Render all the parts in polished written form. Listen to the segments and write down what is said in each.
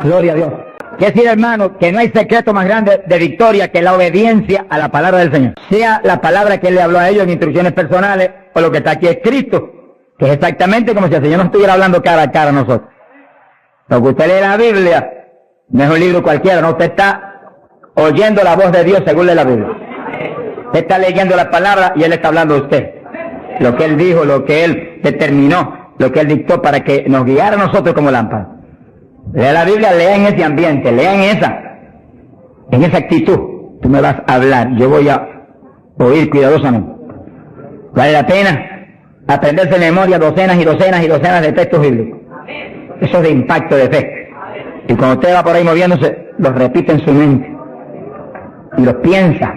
Gloria a Dios. Quiere decir, hermano, que no hay secreto más grande de victoria que la obediencia a la palabra del Señor. Sea la palabra que Él le habló a ellos en instrucciones personales o lo que está aquí escrito, que es exactamente como si el Señor nos estuviera hablando cara a cara a nosotros. Lo que usted lee la Biblia no es un libro cualquiera, no, usted está oyendo la voz de Dios según lee la Biblia. Usted está leyendo la palabra y Él está hablando a usted. Lo que Él dijo, lo que Él determinó, lo que Él dictó para que nos guiara a nosotros como lámpara. Lea la Biblia, lea en ese ambiente, lea en esa actitud. Tú me vas a hablar, yo voy a oír cuidadosamente. Vale la pena aprenderse de memoria docenas y docenas y docenas de textos bíblicos. Eso es de impacto de fe. Y cuando usted va por ahí moviéndose, los repite en su mente. Y los piensa,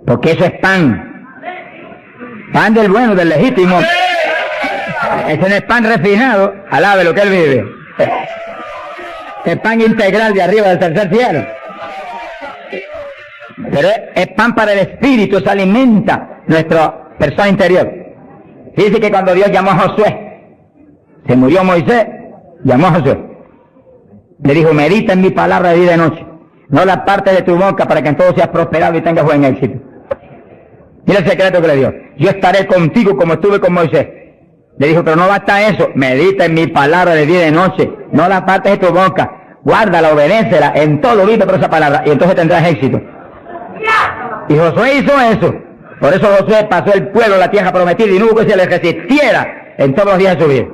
porque eso es pan. Pan del bueno, del legítimo. Ese no es pan refinado, alabe lo que Él vive. Es pan integral de arriba del tercer cielo. Pero es pan para el espíritu, se alimenta nuestra persona interior. Dice que cuando Dios llamó a Josué, se murió Moisés, llamó a Josué. Le dijo, medita en mi palabra de día y de noche. No la parte de tu boca para que en todo seas prosperado y tengas buen éxito. Mira el secreto que le dio. Yo estaré contigo como estuve con Moisés. Le dijo, pero no basta eso, medita en mi palabra de día y de noche, no la partes de tu boca, guárdala, obedécela, en todo vive por esa palabra, y entonces tendrás éxito. Y Josué hizo eso, por eso Josué pasó el pueblo a la tierra prometida y no hubo que se le resistiera en todos los días de su vida.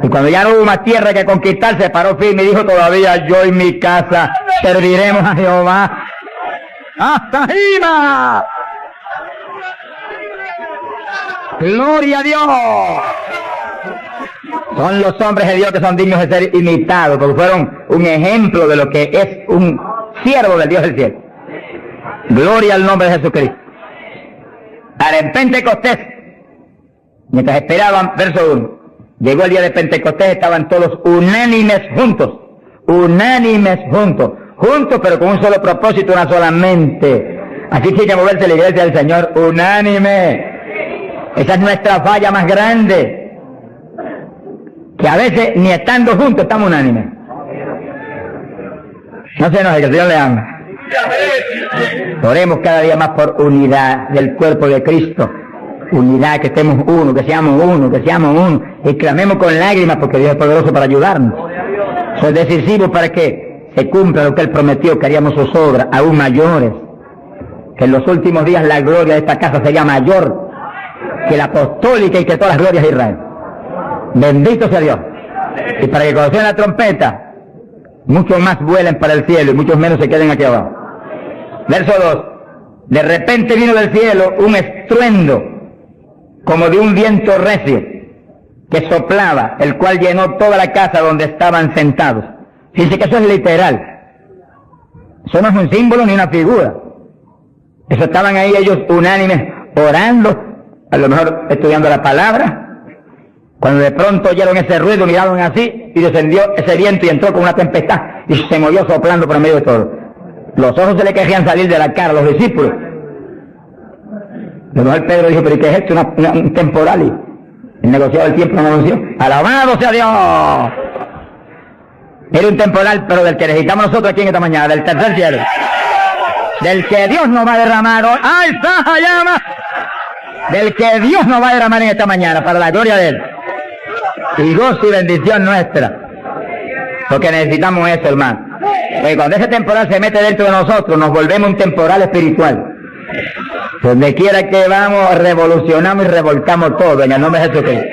Y cuando ya no hubo más tierra que conquistar, se paró firme y dijo, todavía yo y mi casa serviremos a Jehová. ¡Hasta arriba! ¡Gloria a Dios! Son los hombres de Dios que son dignos de ser imitados, porque fueron un ejemplo de lo que es un siervo del Dios del cielo. Gloria al nombre de Jesucristo. Ahora en Pentecostés, mientras esperaban, verso 1, llegó el día de Pentecostés, estaban todos unánimes juntos, juntos pero con un solo propósito, una sola mente. Así tiene que moverse la iglesia del Señor, unánime. Esa es nuestra falla más grande, que a veces ni estando juntos estamos unánimes. No se enoje, que el Señor le ama. Oremos cada día más por unidad del cuerpo de Cristo, unidad, que estemos uno, que seamos uno, y clamemos con lágrimas porque Dios es poderoso para ayudarnos. Eso es decisivo para que se cumpla lo que Él prometió, que haríamos sus obras aún mayores, que en los últimos días la gloria de esta casa sería mayor que la apostólica y que todas las glorias de Israel. Bendito sea Dios. Y para que cuando suene la trompeta, muchos más vuelen para el cielo y muchos menos se queden aquí abajo. Verso 2. De repente vino del cielo un estruendo como de un viento recio que soplaba, el cual llenó toda la casa donde estaban sentados. Fíjense que eso es literal. Eso no es un símbolo ni una figura. Eso estaban ahí ellos unánimes orando, a lo mejor estudiando la palabra, cuando de pronto oyeron ese ruido, miraron así, y descendió ese viento y entró con una tempestad, y se movió soplando por el medio de todo. Los ojos se le querían salir de la cara a los discípulos. A lo mejor Pedro dijo, pero ¿qué es esto? Un temporal, y el negociado del tiempo no anunció. ¡Alabado sea Dios! Era un temporal, pero del que necesitamos nosotros aquí en esta mañana, del tercer cielo. Del que Dios nos va a derramar hoy. ¡Ay, está llama! Del que Dios nos va a derramar en esta mañana, para la gloria de Él. Y gozo y bendición nuestra. Porque necesitamos eso, hermano. Porque cuando ese temporal se mete dentro de nosotros, nos volvemos un temporal espiritual. Donde quiera que vamos, revolucionamos y revolcamos todo, en el nombre de Jesucristo.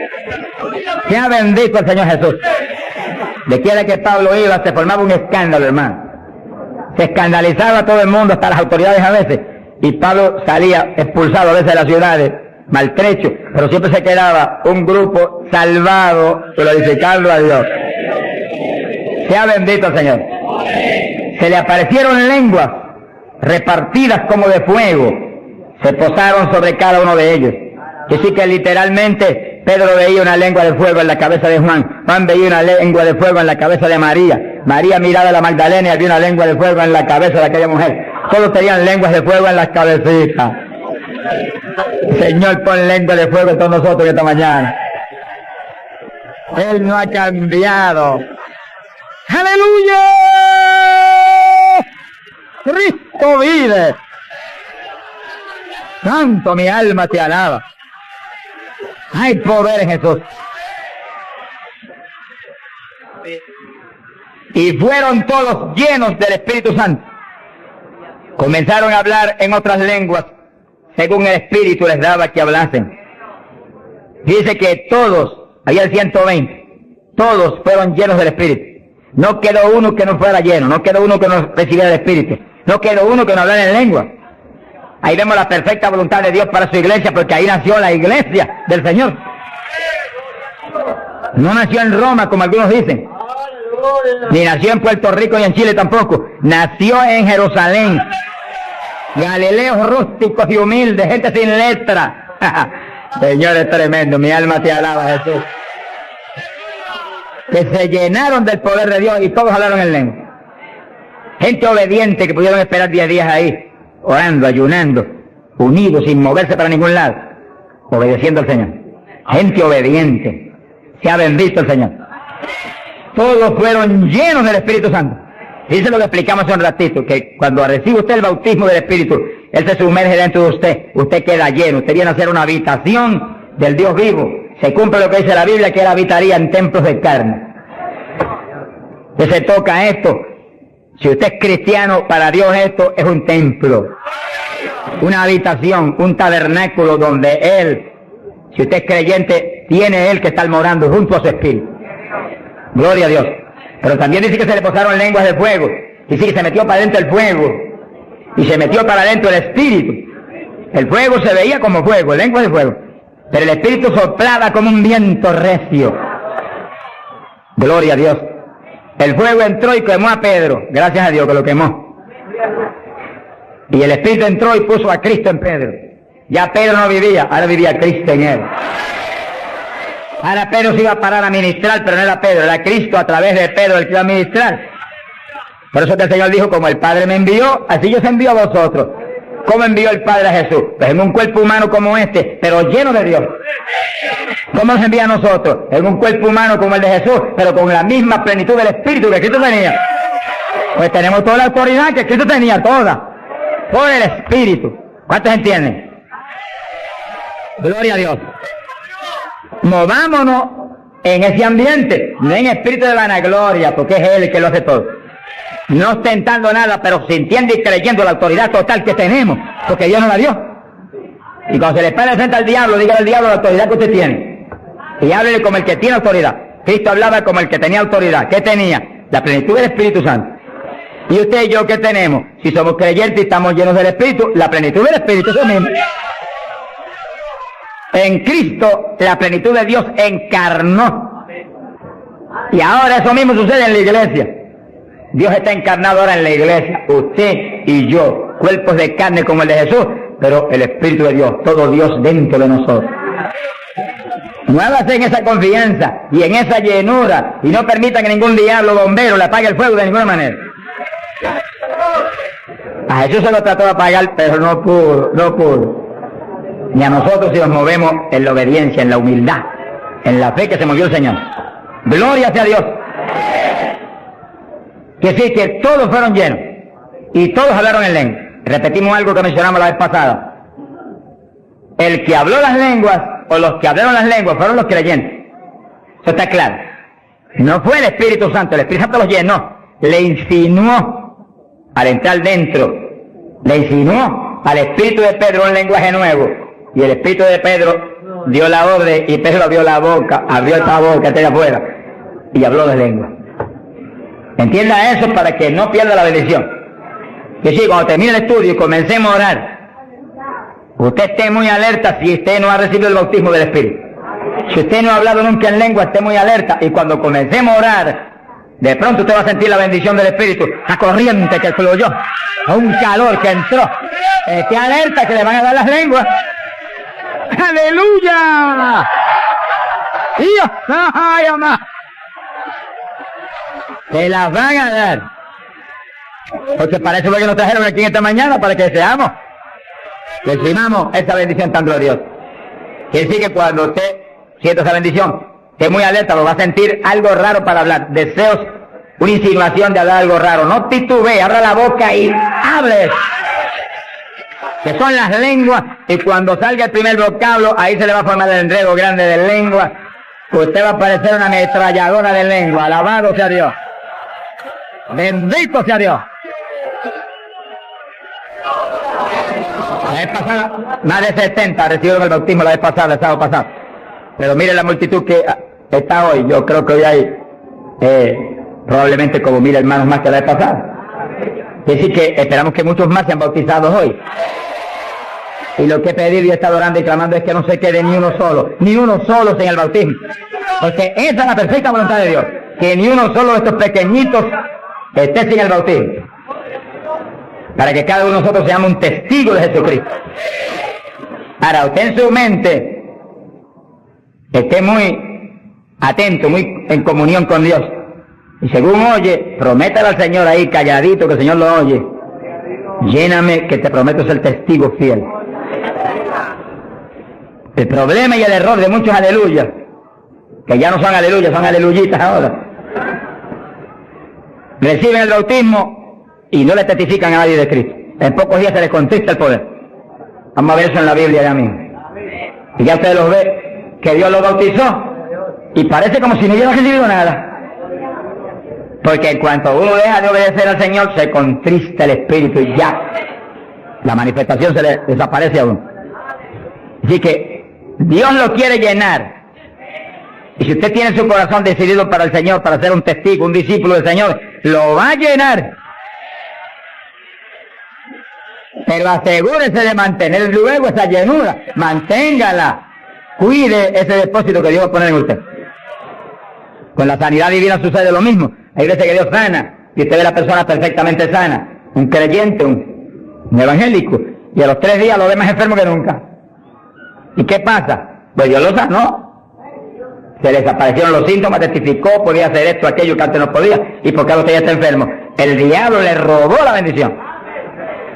Sea bendito el Señor Jesús. De quiera que Pablo iba, se formaba un escándalo, hermano. Se escandalizaba a todo el mundo, hasta las autoridades a veces. Y Pablo salía expulsado a veces de las ciudades, maltrecho, pero siempre se quedaba un grupo salvado, glorificando a Dios. Sea bendito el Señor. Se le aparecieron lenguas repartidas como de fuego, se posaron sobre cada uno de ellos. Así que literalmente Pedro veía una lengua de fuego en la cabeza de Juan, Juan veía una lengua de fuego en la cabeza de María, María miraba a la Magdalena y había una lengua de fuego en la cabeza de aquella mujer. Todos tenían lenguas de fuego en las cabecitas. Señor, pon lengua de fuego en todos nosotros esta mañana. Él no ha cambiado. ¡Aleluya! ¡Cristo vive! Santo, mi alma te alaba. Hay poder en Jesús. Y fueron todos llenos del Espíritu Santo. Comenzaron a hablar en otras lenguas, según el Espíritu les daba que hablasen. Dice que todos, había 120, todos fueron llenos del Espíritu. No quedó uno que no fuera lleno, no quedó uno que no recibiera el Espíritu, no quedó uno que no hablara en lengua. Ahí vemos la perfecta voluntad de Dios para su iglesia, porque ahí nació la iglesia del Señor. No nació en Roma, como algunos dicen, ni nació en Puerto Rico y en Chile tampoco. Nació en Jerusalén. Galileos rústicos y humildes, gente sin letra. Señor, es tremendo, mi alma te alaba, Jesús. Que se llenaron del poder de Dios y todos hablaron en lengua. Gente obediente que pudieron esperar 10 días ahí, orando, ayunando, unidos, sin moverse para ningún lado, obedeciendo al Señor. Gente obediente. Se ha bendito el Señor. Todos fueron llenos del Espíritu Santo. Dice lo que explicamos hace un ratito, que cuando recibe usted el bautismo del Espíritu, Él se sumerge dentro de usted. Usted queda lleno. Usted viene a ser una habitación del Dios vivo. Se cumple lo que dice la Biblia, que Él habitaría en templos de carne. Que se toca esto. Si usted es cristiano, para Dios esto es un templo, una habitación, un tabernáculo donde Él, si usted es creyente, tiene Él que estar morando junto a su espíritu. Gloria a Dios. Pero también dice que se le posaron lenguas de fuego. Dice que se metió para adentro el fuego y se metió para adentro el espíritu. El fuego se veía como fuego, lenguas de fuego, pero el espíritu soplaba como un viento recio. Gloria a Dios. El fuego entró y quemó a Pedro, gracias a Dios que lo quemó. Y el Espíritu entró y puso a Cristo en Pedro. Ya Pedro no vivía, ahora vivía Cristo en él. Ahora Pedro se iba a parar a ministrar, pero no era Pedro, era Cristo a través de Pedro el que iba a ministrar. Por eso que el Señor dijo, como el Padre me envió, así yo os envío a vosotros. ¿Cómo envió el Padre a Jesús? Pues en un cuerpo humano como este, pero lleno de Dios. ¿Cómo nos envía a nosotros? En un cuerpo humano como el de Jesús, pero con la misma plenitud del Espíritu que Cristo tenía. Pues tenemos toda la autoridad que Cristo tenía, toda, por el Espíritu. ¿Cuántos entienden? Gloria a Dios. Movámonos en ese ambiente, no en espíritu de vanagloria, porque es Él el que lo hace todo. No ostentando nada, pero sintiendo y creyendo la autoridad total que tenemos, porque Dios nos la dio. Y cuando se le pare frente al diablo, dígale al diablo la autoridad que usted tiene. Y háblele como el que tiene autoridad. Cristo hablaba como el que tenía autoridad. ¿Qué tenía? La plenitud del Espíritu Santo. ¿Y usted y yo qué tenemos? Si somos creyentes y estamos llenos del Espíritu, la plenitud del Espíritu, eso mismo. En Cristo, la plenitud de Dios encarnó. Y ahora eso mismo sucede en la iglesia. Dios está encarnado ahora en la iglesia, usted y yo, cuerpos de carne como el de Jesús, pero el Espíritu de Dios, todo Dios dentro de nosotros. Muévase en esa confianza y en esa llenura y no permita que ningún diablo bombero le apague el fuego de ninguna manera. A Jesús se lo trató de apagar, pero no pudo. Ni a nosotros si nos movemos en la obediencia, en la humildad, en la fe que se movió el Señor. Gloria sea a Dios. Que sí, que todos fueron llenos y todos hablaron en lengua. Repetimos algo que mencionamos la vez pasada. El que habló las lenguas o los que hablaron las lenguas fueron los creyentes. Eso está claro. No fue el Espíritu Santo, el Espíritu Santo los llenó, le insinuó al entrar dentro, le insinuó al Espíritu de Pedro un lenguaje nuevo y el Espíritu de Pedro dio la orden y Pedro abrió la boca, abrió esta boca de afuera y habló de lengua. Entienda eso para que no pierda la bendición. Que sí, cuando termine el estudio y comencemos a orar, usted esté muy alerta si usted no ha recibido el bautismo del Espíritu. Si usted no ha hablado nunca en lengua, esté muy alerta. Y cuando comencemos a orar, de pronto usted va a sentir la bendición del Espíritu, la corriente que fluyó, un calor que entró. Esté alerta que le van a dar las lenguas. ¡Aleluya! ¡Dios! ¡Ay, mamá! Te las van a dar. Porque para eso es lo que nos trajeron aquí en esta mañana, para que seamos, que recibamos esa bendición tan gloriosa. Quiere decir que cuando usted sienta esa bendición, esté muy alerta, lo va a sentir algo raro para hablar, deseos una insinuación de hablar algo raro, no titubee, abra la boca y hable. Que son las lenguas, y cuando salga el primer vocablo, ahí se le va a formar el enredo grande de lengua. Usted va a parecer una ametralladora de lengua. Alabado sea Dios. Bendito sea Dios. La vez pasada, más de 70 recibieron el bautismo la vez pasada, el sábado pasado. Pero mire la multitud que está hoy. Yo creo que hoy hay probablemente como 1000 hermanos más que la vez pasada. Es decir que esperamos que muchos más sean bautizados hoy. Y lo que he pedido y he estado orando y clamando es que no se quede ni uno solo sin el bautismo. Porque esa es la perfecta voluntad de Dios, que ni uno solo de estos pequeñitos esté sin el bautismo. Para que cada uno de nosotros seamos un testigo de Jesucristo. Ahora, usted en su mente esté muy atento, muy en comunión con Dios. Y según oye, prométale al Señor ahí calladito, que el Señor lo oye. Lléname, que te prometo ser testigo fiel. El problema y el error de muchos aleluyas, que ya no son aleluyas, son aleluyitas ahora, reciben el bautismo y no le testifican a nadie de Cristo. En pocos días se les contrista el poder. Vamos a ver eso en la Biblia ya mismo. Y ya usted los ve, que Dios los bautizó, y parece como si no hubiera recibido nada. Porque en cuanto uno deja de obedecer al Señor, se contrista el Espíritu y ya la manifestación se le desaparece a uno. Así que Dios lo quiere llenar. Y si usted tiene su corazón decidido para el Señor, para ser un testigo, un discípulo del Señor, lo va a llenar. Pero asegúrese de mantener luego esa llenura. Manténgala. Cuide ese depósito que Dios va a poner en usted. Con la sanidad divina sucede lo mismo. Hay veces que Dios sana y usted ve a la persona perfectamente sana. Un creyente, un evangélico. Y a los 3 días lo ve más enfermo que nunca. ¿Y qué pasa? Pues Dios lo sanó. Se le desaparecieron los síntomas, testificó, podía hacer esto, aquello que antes no podía. ¿Y por qué usted ya está enfermo? El diablo le robó la bendición.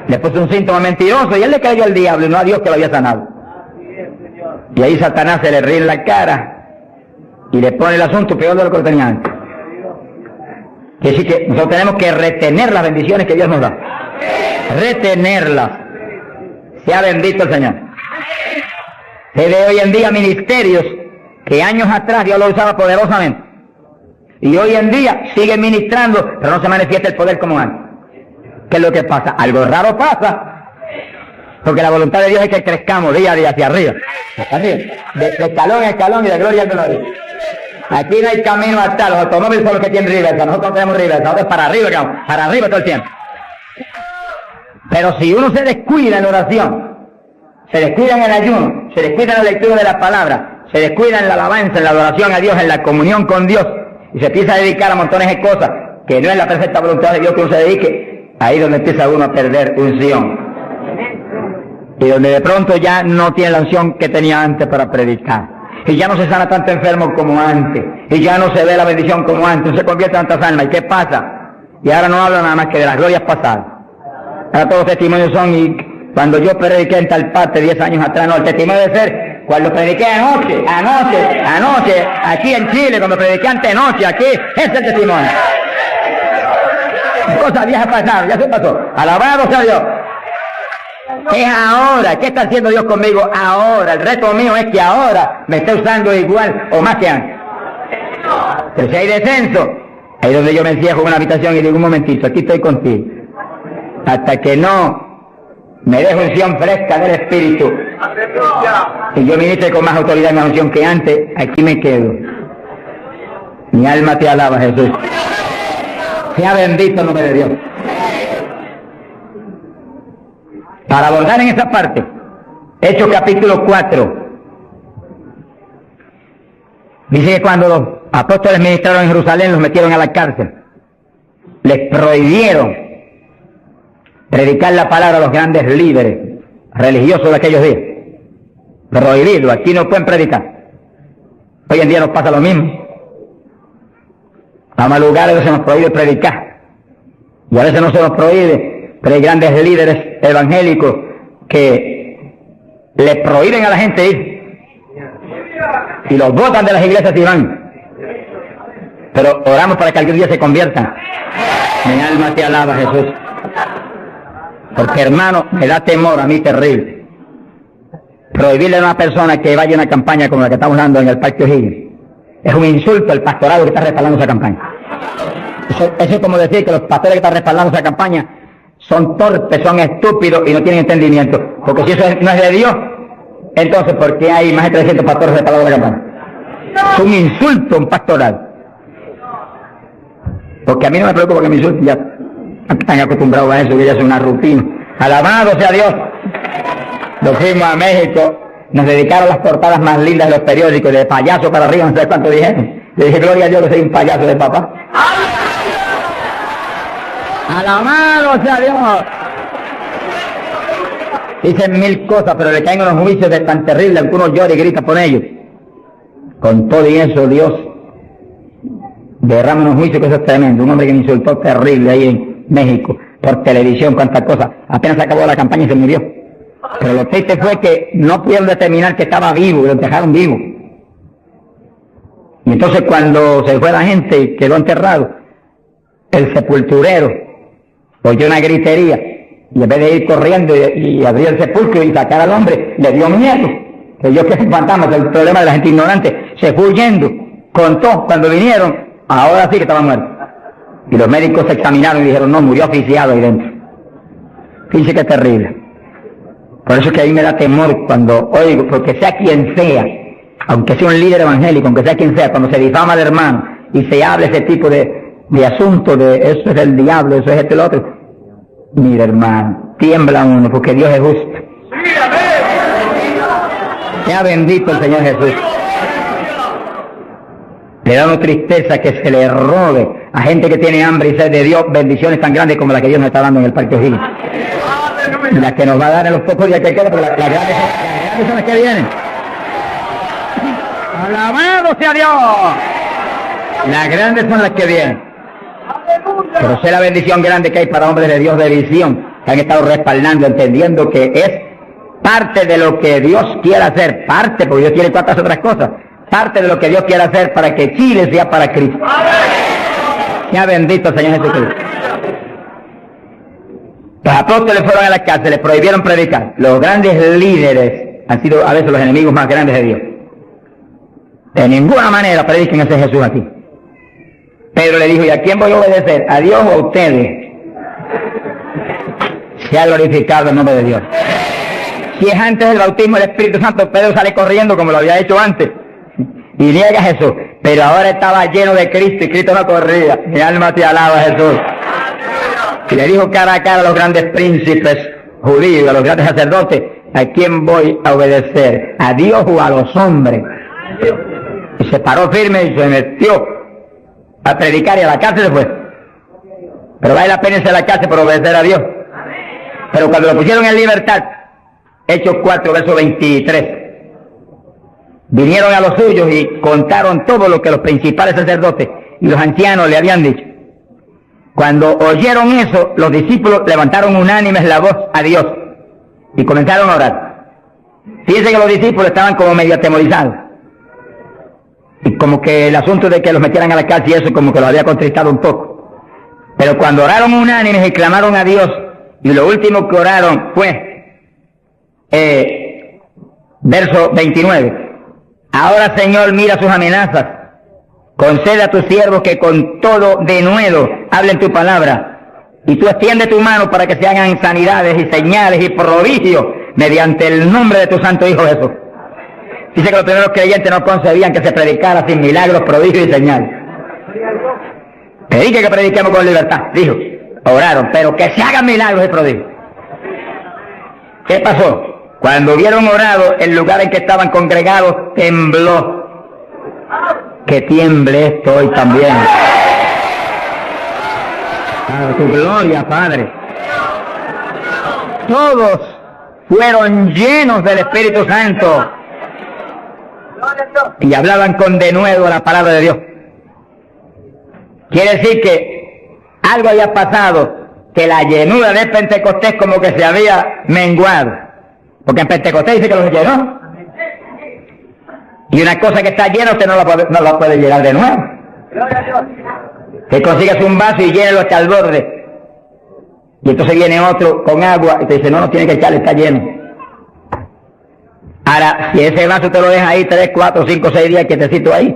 Le puso un síntoma mentiroso y él le creyó al diablo y no a Dios que lo había sanado. Y ahí Satanás se le ríe en la cara y le pone el asunto peor de lo que lo tenía antes. Quiere decir que nosotros tenemos que retener las bendiciones que Dios nos da. Retenerlas. Sea bendito el Señor. Se ve hoy en día ministerios que años atrás Dios lo usaba poderosamente. Y hoy en día sigue ministrando, pero no se manifiesta el poder como antes. ¿Qué es lo que pasa? Algo raro pasa. Porque la voluntad de Dios es que crezcamos día a día hacia arriba. De escalón a escalón y de gloria a gloria. Aquí no hay camino hasta los automóviles son los que tienen reversa. Nosotros no tenemos reversa. Nosotros para arriba todo el tiempo. Pero si uno se descuida en la oración, se descuida en el ayuno, se descuida en la lectura de la palabra, se descuida en la alabanza, en la adoración a Dios, en la comunión con Dios, y se empieza a dedicar a montones de cosas que no es la perfecta voluntad de Dios que uno se dedique, ahí es donde empieza uno a perder unción. Y donde de pronto ya no tiene la unción que tenía antes para predicar. Y ya no se sana tanto enfermo como antes. Y ya no se ve la bendición como antes. No se convierte en tantas almas. ¿Y qué pasa? Y ahora no hablo nada más que de las glorias pasadas. Ahora todos los testimonios son, y cuando yo prediqué en tal parte 10 años atrás, no, el testimonio debe ser cuando prediqué anoche, aquí en Chile, cuando prediqué antenoche, aquí, ese es el testimonio. Cosas viejas pasadas, ya se pasó. Alabado sea Dios. Es ahora. ¿Qué está haciendo Dios conmigo ahora? El reto mío es que ahora me esté usando igual o más que antes. Pero si hay descenso, ahí es donde yo me encierro en una habitación y digo, un momentito, aquí estoy contigo. Hasta que no me deje unción fresca del Espíritu y yo ministre con más autoridad y más unción que antes, aquí me quedo. Mi alma te alaba, Jesús. Sea bendito el nombre de Dios. Para abordar en esa parte, Hechos capítulo 4, dice que cuando los apóstoles ministraron en Jerusalén, los metieron a la cárcel. Les prohibieron predicar la palabra a los grandes líderes religiosos de aquellos días. Prohibido, aquí no pueden predicar. Hoy en día nos pasa lo mismo. Vamos a lugares donde se nos prohíbe predicar. Y a veces no se nos prohíbe, pero hay grandes líderes evangélicos que le prohíben a la gente ir. Y los botan de las iglesias y van. pero oramos para que algún día se conviertan. Mi alma te alaba, Jesús. Porque, hermano, me da temor a mí terrible prohibirle a una persona que vaya a una campaña como la que estamos dando en el Parque O'Higgins. Es un insulto al pastorado que está respaldando esa campaña. Eso es como decir que los pastores que están respaldando esa campaña son torpes, son estúpidos y no tienen entendimiento. Porque si eso no es de Dios, entonces ¿por qué hay más de 300 pastores respaldando la campaña? Es un insulto a un pastorado. Porque a mí no me preocupa que me insulten, ya están acostumbrados a eso, que ya es una rutina. Alabado sea Dios. Nos fuimos a México, nos dedicaron las portadas más lindas de los periódicos, de payaso para arriba, no sé cuánto dijeron. Le dije, gloria a Dios que soy un payaso de papá. Alabado sea Dios. Dicen mil cosas, pero le caen unos juicios de tan terribles, que uno llora y grita por ellos. Con todo y eso, Dios derrama unos juicios que eso es tremendo. Un hombre que me insultó terrible ahí en México, por televisión, cuántas cosas. Apenas acabó la campaña y se murió. Pero lo triste fue que no pudieron determinar que estaba vivo, y lo dejaron vivo. Y entonces cuando se fue la gente y quedó enterrado, el sepulturero oyó una gritería, y en vez de ir corriendo y abrir el sepulcro y sacar al hombre, le dio miedo. Que yo que es un fantasma, que es el problema de la gente ignorante, se fue huyendo. Contó, cuando vinieron, ahora sí que estaba muerto. Y los médicos se examinaron y dijeron, no, murió asfixiado ahí dentro. Fíjense que es terrible. Por eso es que a mí me da temor cuando oigo, porque sea quien sea, aunque sea un líder evangélico, aunque sea quien sea, cuando se difama al hermano y se habla ese tipo de asunto de eso es el diablo, eso es esto y lo otro, mira hermano, tiembla uno porque Dios es justo. Sea bendito el Señor Jesús. Le da una tristeza que se le robe a gente que tiene hambre y sed de Dios bendiciones tan grandes como la que Dios nos está dando en el Parque O'Higgins. Y las que nos va a dar en los pocos días que quedan, pero las grandes son las que vienen. ¡Alabado sea Dios! Las grandes son las que vienen. Pero sé la bendición grande que hay para hombres de Dios de visión, que han estado respaldando, entendiendo que es parte de lo que Dios quiere hacer, parte, porque Dios quiere cuantas otras cosas, parte de lo que Dios quiere hacer para que Chile sea para Cristo. Sea bendito el Señor Jesucristo. Los apóstoles fueron a la cárcel, les prohibieron predicar. Los grandes líderes han sido a veces los enemigos más grandes de Dios. De ninguna manera prediquen ese Jesús aquí. Pedro le dijo, ¿y a quién voy a obedecer? ¿A Dios o a ustedes? Sea glorificado el nombre de Dios. Si es antes del bautismo del Espíritu Santo, Pedro sale corriendo como lo había hecho antes y niega a Jesús. Pero ahora estaba lleno de Cristo y Cristo no corría. Mi alma te alaba, Jesús. Y le dijo cara a cara a los grandes príncipes judíos, a los grandes sacerdotes, ¿a quién voy a obedecer? ¿A Dios o a los hombres? Y se paró firme y se metió a predicar y a la cárcel después. Pero vale la pena irse a la cárcel por obedecer a Dios. Pero cuando lo pusieron en libertad, Hechos 4, verso 23, vinieron a los suyos y contaron todo lo que los principales sacerdotes y los ancianos le habían dicho. Cuando oyeron eso, los discípulos levantaron unánimes la voz a Dios y comenzaron a orar. Fíjense que los discípulos estaban como medio atemorizados. Y como que el asunto de que los metieran a la cárcel y eso como que los había contristado un poco. Pero cuando oraron unánimes y clamaron a Dios, y lo último que oraron fue, verso 29, ahora Señor mira sus amenazas, concede a tus siervos que con todo denuedo hablen tu palabra, y tú extiende tu mano para que se hagan sanidades y señales y prodigios mediante el nombre de tu santo Hijo Jesús. Dice que los primeros creyentes no concebían que se predicara sin milagros, prodigios y señales. Que prediquemos con libertad, dijo. Oraron, pero que se hagan milagros y prodigios. ¿Qué pasó? Cuando hubieron orado, el lugar en que estaban congregados tembló. Que tiemble esto hoy también. Para tu gloria, Padre. Todos fueron llenos del Espíritu Santo y hablaban con denuedo la palabra de Dios. Quiere decir que algo había pasado, que la llenura de Pentecostés como que se había menguado, porque en Pentecostés dice que los llenó, y una cosa que está llena usted no la puede llenar de nuevo. Que consigas un vaso y llénalo hasta el borde. Y entonces viene otro con agua y te dice, no, no tiene que echarle, está lleno. Ahora, si ese vaso te lo dejas ahí 3, 4, 5, 6 días quietecito ahí,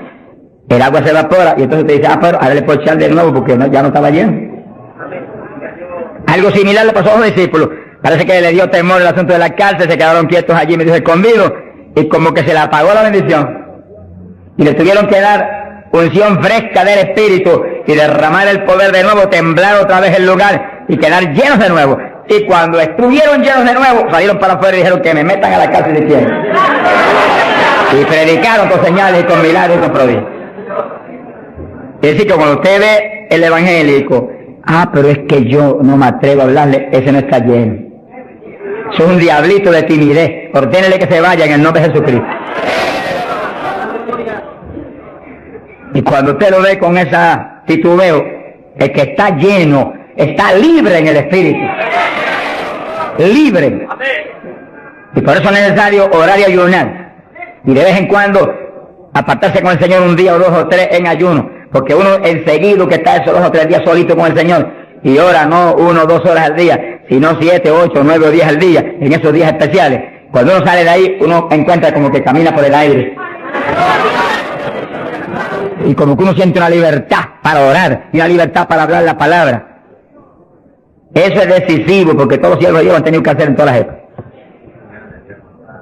el agua se evapora y entonces te dice, pero ahora le puedo echar de nuevo porque ya no estaba lleno. Algo similar le pasó a los discípulos. Parece que le dio temor el asunto de la cárcel, se quedaron quietos allí, me dice, escondidos, y como que se le apagó la bendición. Y le tuvieron que dar unción fresca del Espíritu y derramar el poder de nuevo, temblar otra vez el lugar y quedar llenos de nuevo. Y cuando estuvieron llenos de nuevo, salieron para afuera y dijeron que me metan a la cárcel si quieren. Y predicaron con señales y con milagros y con prodigios. Es decir, que cuando usted ve el evangélico, pero es que yo no me atrevo a hablarle, ese no está lleno. Eso es un diablito de timidez. Ordénele que se vaya en el nombre de Jesucristo. Y cuando usted lo ve con esa titubeo, el que está lleno, está libre en el Espíritu. Libre. Y por eso es necesario orar y ayunar. Y de vez en cuando apartarse con el Señor un día o 2 o 3 en ayuno. Porque uno enseguida que está esos 2 o 3 días solito con el Señor y ora no 1 o 2 horas al día, sino 7, 8, 9 o 10 al día, en esos días especiales. Cuando uno sale de ahí, uno encuentra como que camina por el aire. Y como que uno siente una libertad para orar y una libertad para hablar la palabra. Eso es decisivo porque todos los siervos de Dios han tenido que hacer en todas las épocas.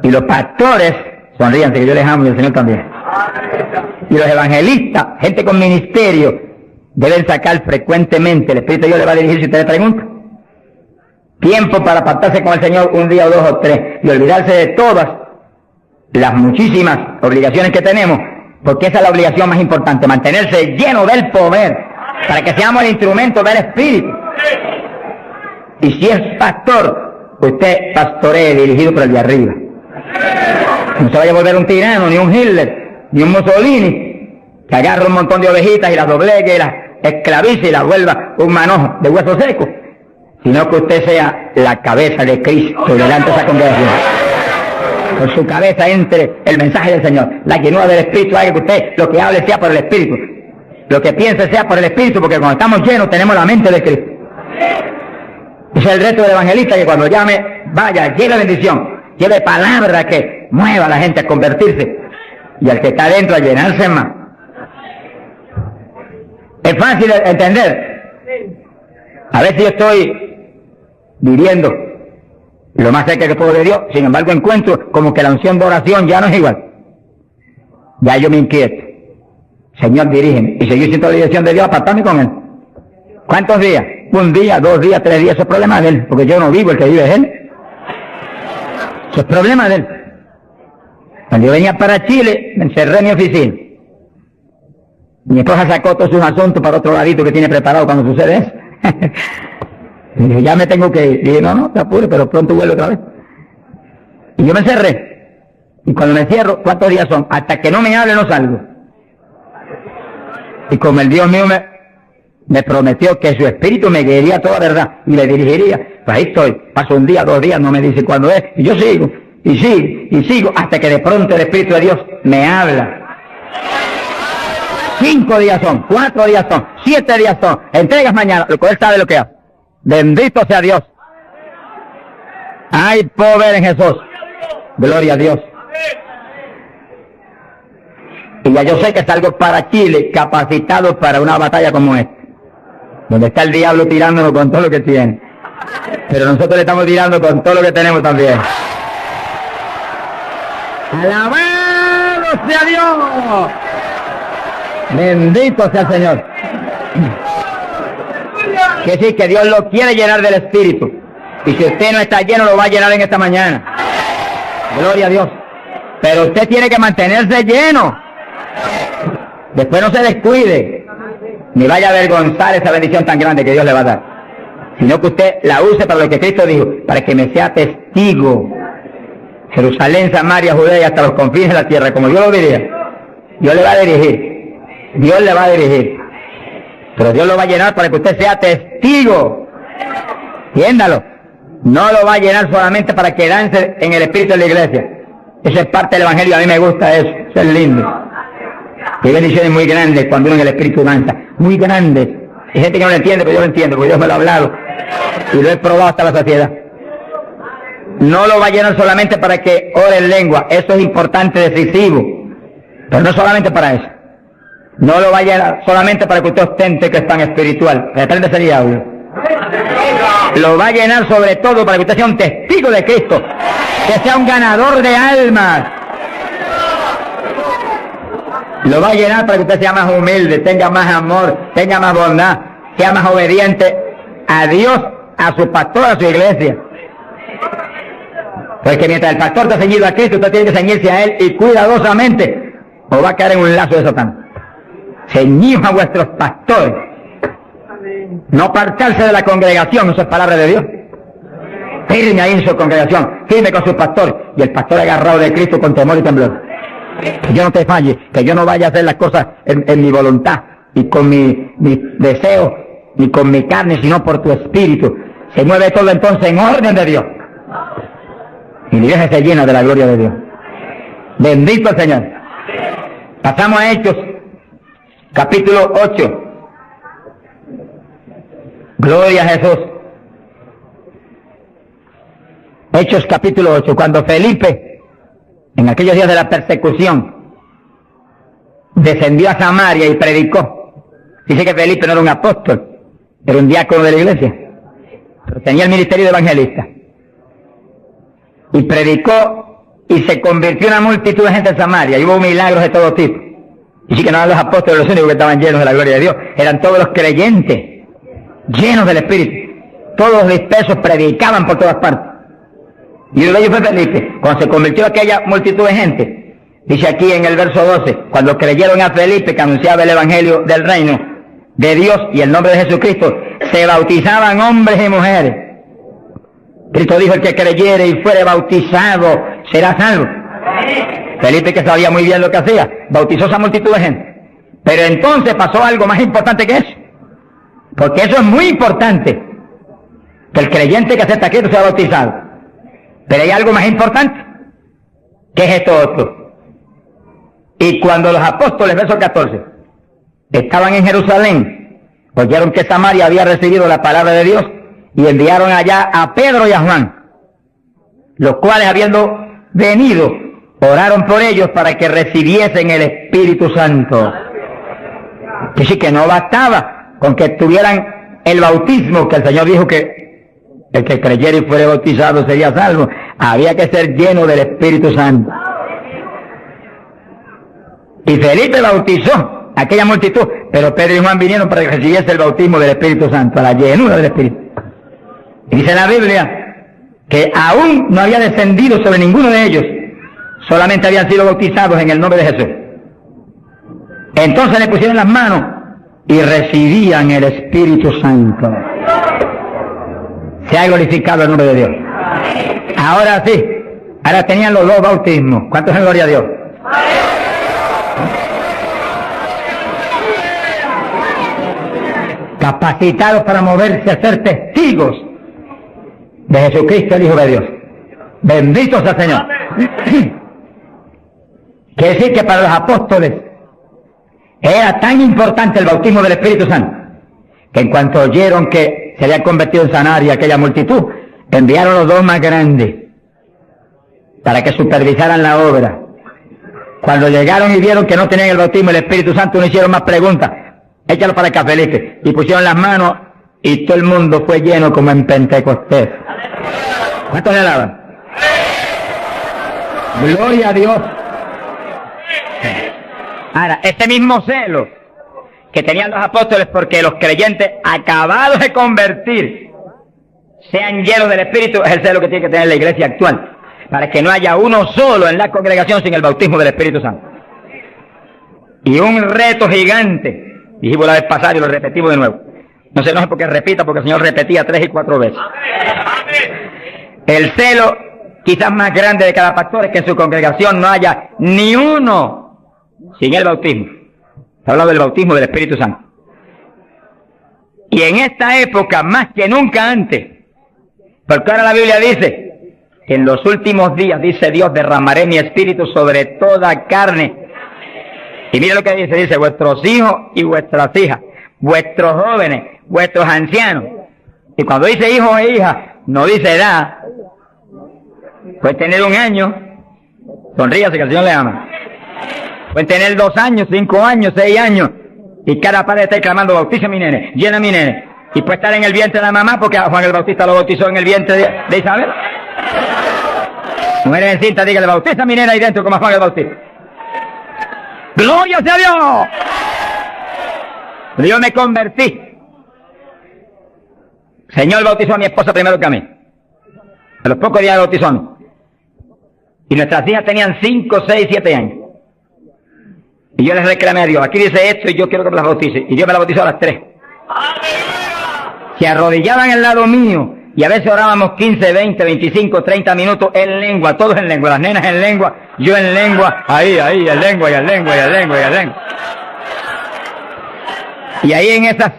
Y los pastores, sonríanse que yo les amo y el Señor también. Y los evangelistas, gente con ministerio, deben sacar frecuentemente, el Espíritu de Dios le va a dirigir si usted le pregunta, tiempo para apartarse con el Señor un día o 2 o 3 y olvidarse de todas las muchísimas obligaciones que tenemos, porque esa es la obligación más importante, mantenerse lleno del poder, para que seamos el instrumento del Espíritu. Y si es pastor, usted pastoree dirigido por el de arriba. No se vaya a volver un tirano, ni un Hitler, ni un Mussolini, que agarra un montón de ovejitas y las doblegue y las esclavice y las vuelva un manojo de hueso seco, sino que usted sea la cabeza de Cristo delante de esa congregación. Con su cabeza entre el mensaje del Señor, la llenura del Espíritu, haga que usted lo que hable sea por el Espíritu, lo que piense sea por el Espíritu, porque cuando estamos llenos tenemos la mente de Cristo. Ese es el reto del evangelista, que cuando llame, vaya, lleve bendición, lleve palabra que mueva a la gente a convertirse, y al que está adentro a llenarse más. Es fácil de entender. A veces yo estoy viviendo lo más cerca que puedo de Dios, sin embargo encuentro como que la unción de oración ya no es igual. Ya yo me inquieto. Señor, dirígeme. Y seguir siendo la dirección de Dios, apartarme con Él. ¿Cuántos días? 1 día, 2 días, 3 días, eso es problema de Él, porque yo no vivo, el que vive es Él. Eso es problema de Él. Cuando yo venía para Chile, me encerré en mi oficina. Mi esposa sacó todos sus asuntos para otro ladito que tiene preparado cuando sucede eso. Y dije, ya me tengo que ir. Y dije, no, te apures, pero pronto vuelvo otra vez. Y yo me encerré. Y cuando me encierro, ¿cuántos días son? Hasta que no me hable, no salgo. Y como el Dios mío me prometió que su espíritu me guiaría toda verdad y le dirigiría, pues ahí estoy. Paso 1 día, 2 días, no me dice cuándo es. Y yo sigo, y sigo, y sigo, hasta que de pronto el Espíritu de Dios me habla. 5 días son, 4 días son, 7 días son, entregas mañana, lo que Él sabe lo que hace. Bendito sea Dios. Hay poder en Jesús. Gloria a Dios. Y ya yo sé que salgo para Chile capacitado para una batalla como esta, donde está el diablo tirándonos con todo lo que tiene, pero nosotros le estamos tirando con todo lo que tenemos también. ¡Alabado sea Dios! Bendito sea el Señor. Que sí, que Dios lo quiere llenar del Espíritu. Y si usted no está lleno, lo va a llenar en esta mañana. Gloria a Dios. Pero usted tiene que mantenerse lleno. Después no se descuide, ni vaya a avergonzar esa bendición tan grande que Dios le va a dar. Sino que usted la use para lo que Cristo dijo, para que me sea testigo. Jerusalén, Samaria, Judea y hasta los confines de la tierra, como yo lo diría. Dios le va a dirigir. Dios le va a dirigir. Pero Dios lo va a llenar para que usted sea testigo. Entiéndalo. No lo va a llenar solamente para quedarse en el espíritu de la iglesia. Eso es parte del evangelio, a mí me gusta eso. Eso es lindo. Hay bendiciones muy grandes cuando uno en el Espíritu danza, muy grandes. Hay gente que no lo entiende, pero yo lo entiendo, porque Dios me lo ha hablado y lo he probado hasta la saciedad. No lo va a llenar solamente para que ore en lengua, eso es importante, decisivo, pero no solamente para eso. No lo va a llenar solamente para que usted ostente que es tan espiritual. Reprende ese diablo. Lo va a llenar sobre todo para que usted sea un testigo de Cristo, que sea un ganador de almas. Lo va a llenar para que usted sea más humilde, tenga más amor, tenga más bondad, sea más obediente a Dios, a su pastor, a su iglesia. Porque mientras el pastor está ceñido a Cristo, usted tiene que ceñirse a Él y cuidadosamente, o va a caer en un lazo de Satán. Ceñidos a vuestros pastores. No apartarse de la congregación, eso es palabra de Dios. Firme ahí en su congregación, firme con su pastor, y el pastor agarrado de Cristo con temor y temblor. Que yo no te falle, que yo no vaya a hacer las cosas en mi voluntad y con mi deseo, ni con mi carne, sino por tu espíritu. Se mueve todo entonces en orden de Dios. Y la iglesia se llena de la gloria de Dios. Bendito el Señor. Pasamos a Hechos, capítulo 8. Gloria a Jesús. Hechos capítulo 8. Cuando Felipe, en aquellos días de la persecución, descendió a Samaria y predicó. Dice que Felipe no era un apóstol, era un diácono de la iglesia, pero tenía el ministerio de evangelista. Y predicó y se convirtió una multitud de gente en Samaria, y hubo milagros de todo tipo. Y sí que no eran los apóstoles los únicos que estaban llenos de la gloria de Dios, eran todos los creyentes, llenos del Espíritu. Todos los dispersos predicaban por todas partes. Y uno de ellos fue Felipe. Cuando se convirtió aquella multitud de gente, dice aquí en el verso 12, cuando creyeron a Felipe que anunciaba el evangelio del reino de Dios y el nombre de Jesucristo, se bautizaban hombres y mujeres. Cristo dijo: el que creyere y fuere bautizado será salvo. Felipe, que sabía muy bien lo que hacía, bautizó a esa multitud de gente. Pero entonces pasó algo más importante que eso, porque eso es muy importante, que el creyente que acepta a Cristo sea bautizado. Pero hay algo más importante, que es esto otro. Y cuando los apóstoles, verso 14, estaban en Jerusalén, oyeron que Samaria había recibido la palabra de Dios, y enviaron allá a Pedro y a Juan, los cuales, habiendo venido, oraron por ellos para que recibiesen el Espíritu Santo. Que sí, que no bastaba con que tuvieran el bautismo, que el Señor dijo que el que creyera y fuera bautizado sería salvo. Había que ser lleno del Espíritu Santo. Y Felipe bautizó a aquella multitud, pero Pedro y Juan vinieron para que recibiese el bautismo del Espíritu Santo, la llenura del Espíritu. Y dice la Biblia que aún no había descendido sobre ninguno de ellos, solamente habían sido bautizados en el nombre de Jesús. Entonces le pusieron las manos y recibían el Espíritu Santo. Se ha glorificado el nombre de Dios. Ahora sí, ahora tenían los dos bautismos. ¿Cuántos en gloria a Dios? Capacitados para moverse a ser testigos de Jesucristo, el Hijo de Dios. Bendito sea el Señor. Quiere decir que para los apóstoles era tan importante el bautismo del Espíritu Santo, que en cuanto oyeron que se había convertido en Samaria aquella multitud, enviaron los dos más grandes para que supervisaran la obra. Cuando llegaron y vieron que no tenían el bautismo del Espíritu Santo, no hicieron más preguntas. Échalo para acá, Felipe. Y pusieron las manos y todo el mundo fue lleno como en Pentecostés. ¿Cuántos le alaban? Gloria a Dios. Ahora, este mismo celo que tenían los apóstoles porque los creyentes acabados de convertir sean llenos del Espíritu, es el celo que tiene que tener la iglesia actual, para que no haya uno solo en la congregación sin el bautismo del Espíritu Santo. Y un reto gigante, dijimos la vez pasada y lo repetimos de nuevo. No se enoje porque repita, porque el Señor repetía 3 y 4 veces. El celo quizás más grande de cada pastor es que en su congregación no haya ni uno sin el bautismo. Se habla del bautismo del Espíritu Santo. Y en esta época, más que nunca antes, porque ahora la Biblia dice que en los últimos días, dice Dios, derramaré mi espíritu sobre toda carne. Y mira lo que dice, vuestros hijos y vuestras hijas, vuestros jóvenes, vuestros ancianos. Y cuando dice hijos e hijas, no dice edad. Pueden tener 1 año, sonríase que el Señor le ama. Pueden tener 2 años, 5 años, 6 años, y cada padre está clamando, bautiza a mi nene, llena a mi nene. Y puede estar en el vientre de la mamá, porque a Juan el Bautista lo bautizó en el vientre de Isabel. Mujeres en cinta, dígale, bautiza a mi nena ahí dentro como a Juan el Bautista. ¡Gloria sea Dios! Yo me convertí. El Señor bautizó a mi esposa primero que a mí. A los pocos días de bautizó a mí. Y nuestras hijas tenían 5, 6, 7 años. Y yo les reclamé a Dios, aquí dice esto y yo quiero que me las bautice. Y Dios me las bautizó a las 3. Se arrodillaban al lado mío. Y a veces orábamos 15, 20, 25, 30 minutos en lengua, todos en lengua, las nenas en lengua, yo en lengua, ahí, en lengua, y en lengua, y en lengua, y en lengua. Y ahí en esas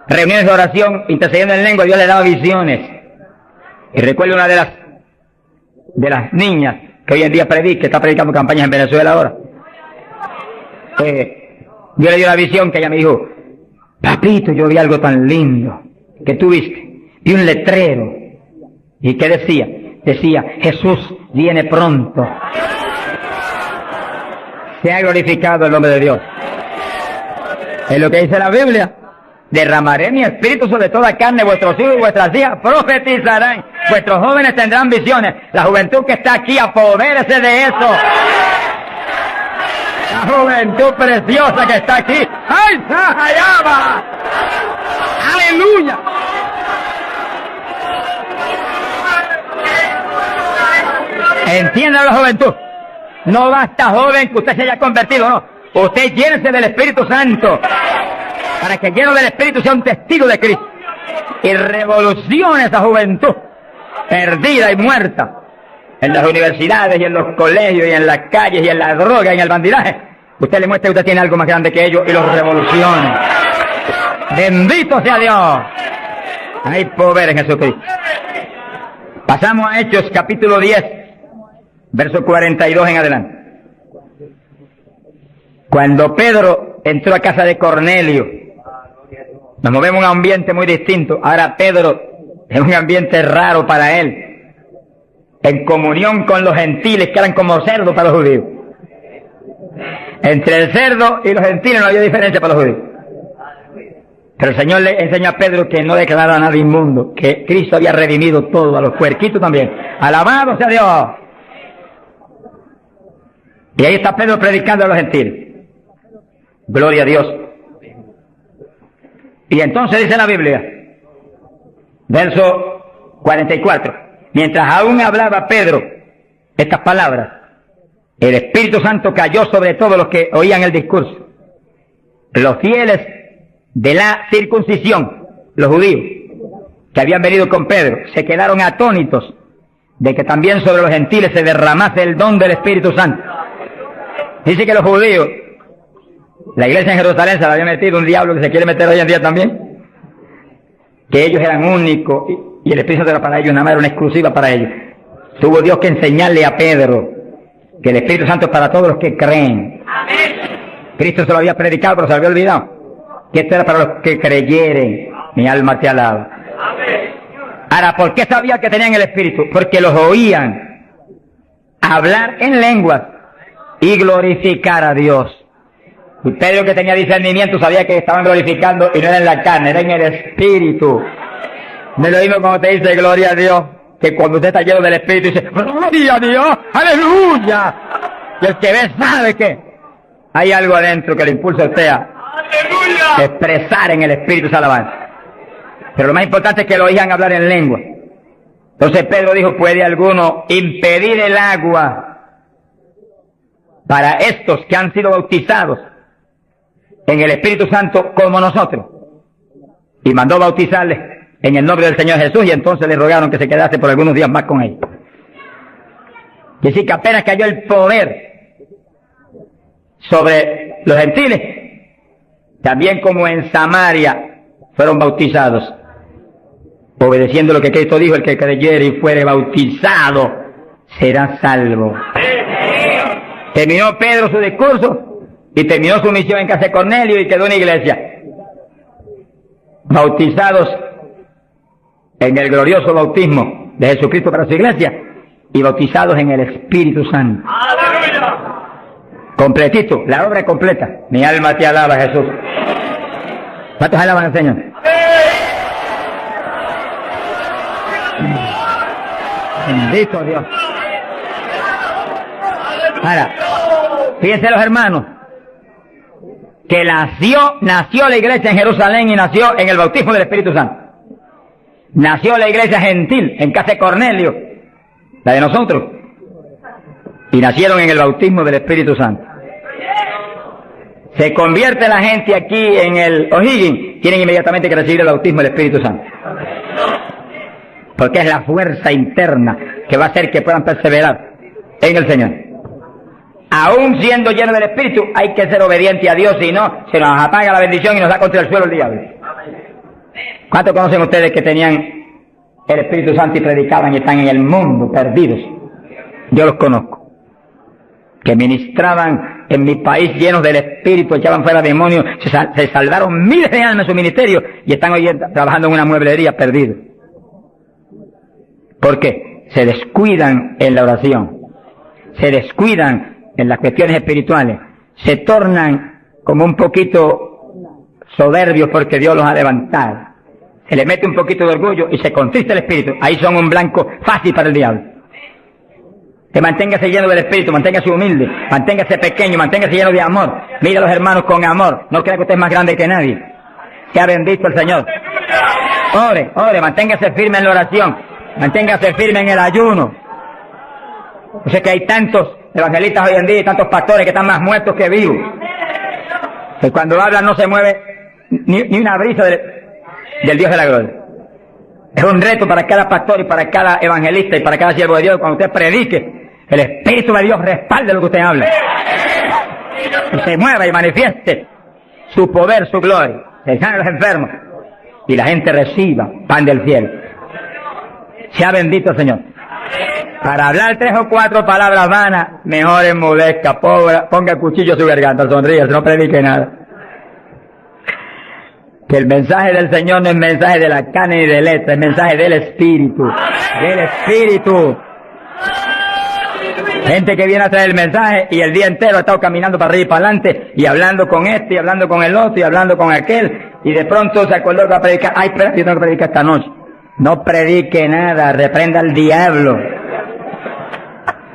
reuniones de oración, intercediendo en lengua, Dios le daba visiones. Y recuerdo una de las niñas que hoy en día está predicando campañas en Venezuela ahora. Dios le dio la visión que ella me dijo, papito, yo vi algo tan lindo que tú viste. Y un letrero. ¿Y qué decía? Decía, Jesús viene pronto. Sea glorificado el nombre de Dios. Es lo que dice la Biblia. Derramaré mi espíritu sobre toda carne, vuestros hijos y vuestras hijas profetizarán. Vuestros jóvenes tendrán visiones. La juventud que está aquí, apodérese de eso. La juventud preciosa que está aquí. ¡Ay, Sahayaba! ¡Aleluya! Entienda la juventud. No basta, joven, que usted se haya convertido, no. Usted llénese del Espíritu Santo, para que lleno del Espíritu sea un testigo de Cristo. Y revolucione esa juventud, perdida y muerta, en las universidades y en los colegios y en las calles y en la droga y en el bandidaje. Usted le muestra que usted tiene algo más grande que ellos y los revolucione. Bendito sea Dios. Hay poder en Jesucristo. Pasamos a Hechos capítulo 10. Verso 42 en adelante. Cuando Pedro entró a casa de Cornelio, nos movemos a un ambiente muy distinto. Ahora Pedro es un ambiente raro para él, en comunión con los gentiles que eran como cerdos para los judíos. Entre el cerdo y los gentiles no había diferencia para los judíos. Pero el Señor le enseñó a Pedro que no declarara a nadie inmundo, que Cristo había redimido todo, a los puerquitos también. Alabado sea Dios. Y ahí está Pedro predicando a los gentiles. Gloria a Dios. Y entonces dice la Biblia, verso 44, mientras aún hablaba Pedro estas palabras, el Espíritu Santo cayó sobre todos los que oían el discurso. Los fieles de la circuncisión, los judíos, que habían venido con Pedro, se quedaron atónitos de que también sobre los gentiles se derramase el don del Espíritu Santo. Dice que los judíos, la iglesia en Jerusalén se la había metido un diablo que se quiere meter hoy en día también, que ellos eran únicos y el Espíritu Santo era para ellos, nada más era una exclusiva para ellos. Tuvo Dios que enseñarle a Pedro que el Espíritu Santo es para todos los que creen. Cristo se lo había predicado, pero se lo había olvidado, que esto era para los que creyeren. Mi alma te alaba. Ahora, ¿por qué sabía que tenían el Espíritu? Porque los oían hablar en lenguas y glorificar a Dios. Y Pedro, que tenía discernimiento, sabía que estaban glorificando y no era en la carne, era en el Espíritu. No es lo mismo cuando te dice gloria a Dios, que cuando usted está lleno del Espíritu dice gloria a Dios, aleluya. Y el que ve sabe que hay algo adentro que le impulsa a usted a expresar en el Espíritu esa alabanza. Pero lo más importante es que lo oigan hablar en lengua. Entonces Pedro dijo, ¿puede alguno impedir el agua para estos que han sido bautizados en el Espíritu Santo como nosotros? Y mandó bautizarles en el nombre del Señor Jesús, y entonces le rogaron que se quedase por algunos días más con ellos. Y así que apenas cayó el poder sobre los gentiles, también como en Samaria fueron bautizados, obedeciendo lo que Cristo dijo: el que creyere y fuere bautizado será salvo. Terminó Pedro su discurso y terminó su misión en casa de Cornelio y quedó en la iglesia. Bautizados en el glorioso bautismo de Jesucristo para su iglesia y bautizados en el Espíritu Santo. Completito, la obra completa. Mi alma te alaba, Jesús. ¿Cuántos alaban al Señor? Bendito Dios. Ahora, fíjense los hermanos, que nació la iglesia en Jerusalén y nació en el bautismo del Espíritu Santo. Nació la iglesia gentil en casa de Cornelio, la de nosotros, y nacieron en el bautismo del Espíritu Santo. Se convierte la gente aquí en el O'Higgins, tienen inmediatamente que recibir el bautismo del Espíritu Santo. Porque es la fuerza interna que va a hacer que puedan perseverar en el Señor. Aún siendo lleno del Espíritu, hay que ser obediente a Dios, si no, se nos apaga la bendición y nos da contra el suelo el diablo. ¿Cuántos conocen ustedes que tenían el Espíritu Santo y predicaban y están en el mundo perdidos? Yo los conozco. Que ministraban en mi país llenos del Espíritu, echaban fuera demonios, se salvaron miles de almas en su ministerio y están hoy trabajando en una mueblería perdidos. ¿Por qué? Se descuidan en la oración, se descuidan en las cuestiones espirituales, se tornan como un poquito soberbios porque Dios los ha levantado. Se les mete un poquito de orgullo y se contrista el espíritu. Ahí son un blanco fácil para el diablo. Que manténgase lleno del espíritu, manténgase humilde, manténgase pequeño, manténgase lleno de amor. Mira a los hermanos con amor. No crea que usted es más grande que nadie. Sea bendito el Señor. Ore, manténgase firme en la oración. Manténgase firme en el ayuno. Yo sé que hay tantos evangelistas hoy en día y tantos pastores que están más muertos que vivos. Que cuando hablan no se mueve ni una brisa del Dios de la gloria. Es un reto para cada pastor y para cada evangelista y para cada siervo de Dios. Cuando usted predique, el Espíritu de Dios respalde lo que usted habla. Que se mueva y manifieste su poder, su gloria. Se sanen los enfermos y la gente reciba pan del cielo. Sea bendito el Señor. Para hablar 3 o 4 palabras vanas, mejor enmudezca, ponga el cuchillo a su garganta, sonríe, no predique nada. Que el mensaje del Señor no es mensaje de la carne ni de letra, es mensaje del Espíritu. Del Espíritu. Gente que viene a traer el mensaje y el día entero ha estado caminando para arriba y para adelante y hablando con este y hablando con el otro y hablando con aquel y de pronto se acordó que va a predicar. Ay, pero yo tengo que predicar esta noche. No predique nada, reprenda al diablo.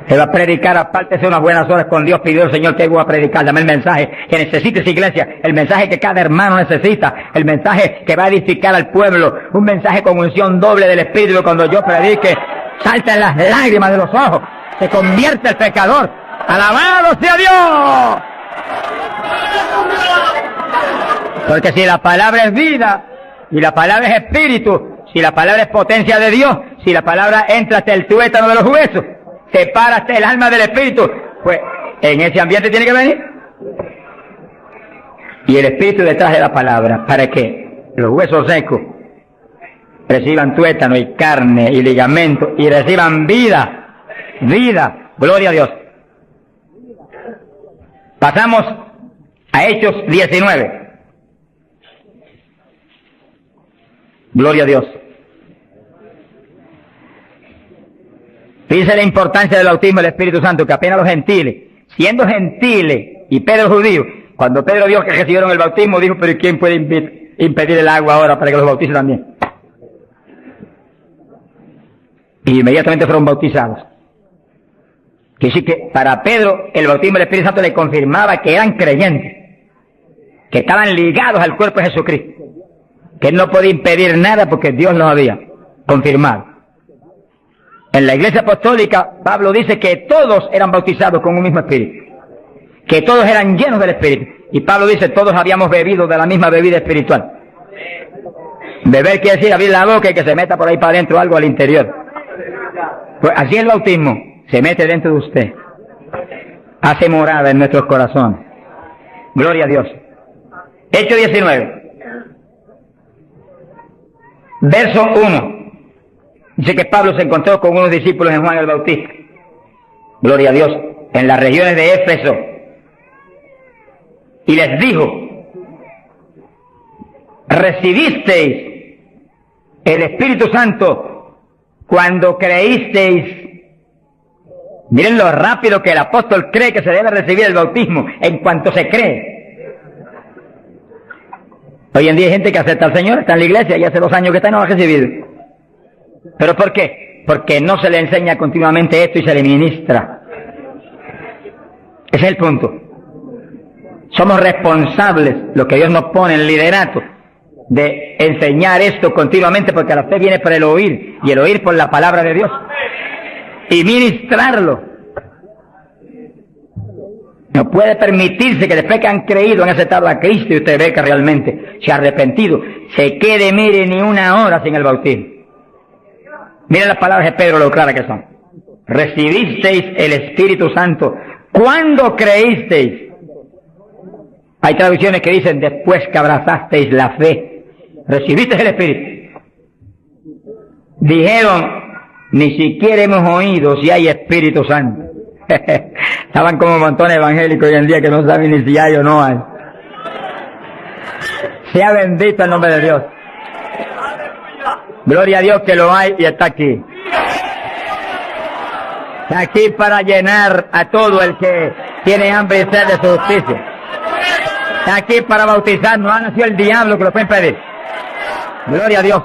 Se va a predicar, apártese unas buenas horas con Dios, pidió el Señor que voy a predicar, dame el mensaje que necesita esa iglesia, el mensaje que cada hermano necesita, el mensaje que va a edificar al pueblo, un mensaje con unción doble del Espíritu, cuando yo predique, saltan las lágrimas de los ojos, se convierte el pecador, ¡alabado sea Dios! Porque si la palabra es vida, y la palabra es espíritu, si la palabra es potencia de Dios, si la palabra entra hasta el tuétano de los huesos, separa hasta el alma del espíritu, pues en ese ambiente tiene que venir. Y el espíritu detrás de la palabra, para que los huesos secos reciban tuétano y carne y ligamento y reciban vida, gloria a Dios. Pasamos a Hechos 19. Gloria a Dios. Dice la importancia del bautismo del Espíritu Santo, que apenas los gentiles, siendo gentiles y Pedro judío, cuando Pedro vio que recibieron el bautismo, dijo, pero ¿quién puede impedir el agua ahora para que los bautice también? Y inmediatamente fueron bautizados. Quiere decir que para Pedro el bautismo del Espíritu Santo le confirmaba que eran creyentes, que estaban ligados al cuerpo de Jesucristo, que él no podía impedir nada porque Dios los había confirmado. En la Iglesia Apostólica, Pablo dice que todos eran bautizados con un mismo espíritu, que todos eran llenos del Espíritu. Y Pablo dice, todos habíamos bebido de la misma bebida espiritual. Beber quiere decir abrir la boca y que se meta por ahí para adentro algo al interior. Pues así el bautismo se mete dentro de usted, hace morada en nuestros corazones. Gloria a Dios. Hechos 19, verso 1. Dice que Pablo se encontró con unos discípulos en Juan el Bautista. Gloria a Dios. En las regiones de Éfeso. y les dijo, recibisteis el Espíritu Santo cuando creísteis. Miren lo rápido que el apóstol cree que se debe recibir el bautismo, en cuanto se cree. Hoy en día hay gente que acepta al Señor, está en la iglesia y hace 2 años que está y no lo ha recibido. ¿Pero por qué? Porque no se le enseña continuamente esto y se le ministra. Ese es el punto. Somos responsables, lo que Dios nos pone en el liderato, de enseñar esto continuamente, porque la fe viene por el oír, y el oír por la palabra de Dios. Y ministrarlo. No puede permitirse que después que han creído, han aceptado a Cristo y usted ve que realmente se ha arrepentido, se quede, mire, ni 1 hora sin el bautismo. Miren las palabras de Pedro, lo claras que son. Recibisteis el Espíritu Santo cuando creísteis. Hay traducciones que dicen después que abrazasteis la fe. Recibisteis el Espíritu. Dijeron, ni siquiera hemos oído si hay Espíritu Santo. Estaban como montones evangélicos hoy en día que no saben ni si hay o no hay. Sea bendito el nombre de Dios. Gloria a Dios que lo hay y está aquí. Está aquí para llenar a todo el que tiene hambre y sed de su justicia. Está aquí para bautizar. No ha nacido el diablo que lo pueden pedir. Gloria a Dios.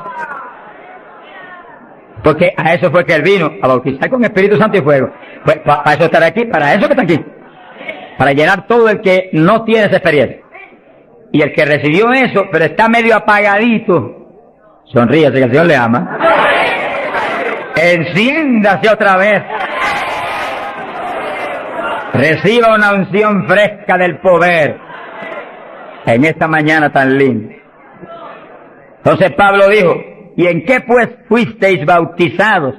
Porque a eso fue que él vino, a bautizar con Espíritu Santo y fuego. Pues para eso estará aquí, para eso que está aquí. Para llenar todo el que no tiene esa experiencia. Y el que recibió eso, pero está medio apagadito, sonríase que el Señor le ama. Enciéndase otra vez. Reciba una unción fresca del poder en esta mañana tan linda. Entonces Pablo dijo, ¿y en qué pues fuisteis bautizados?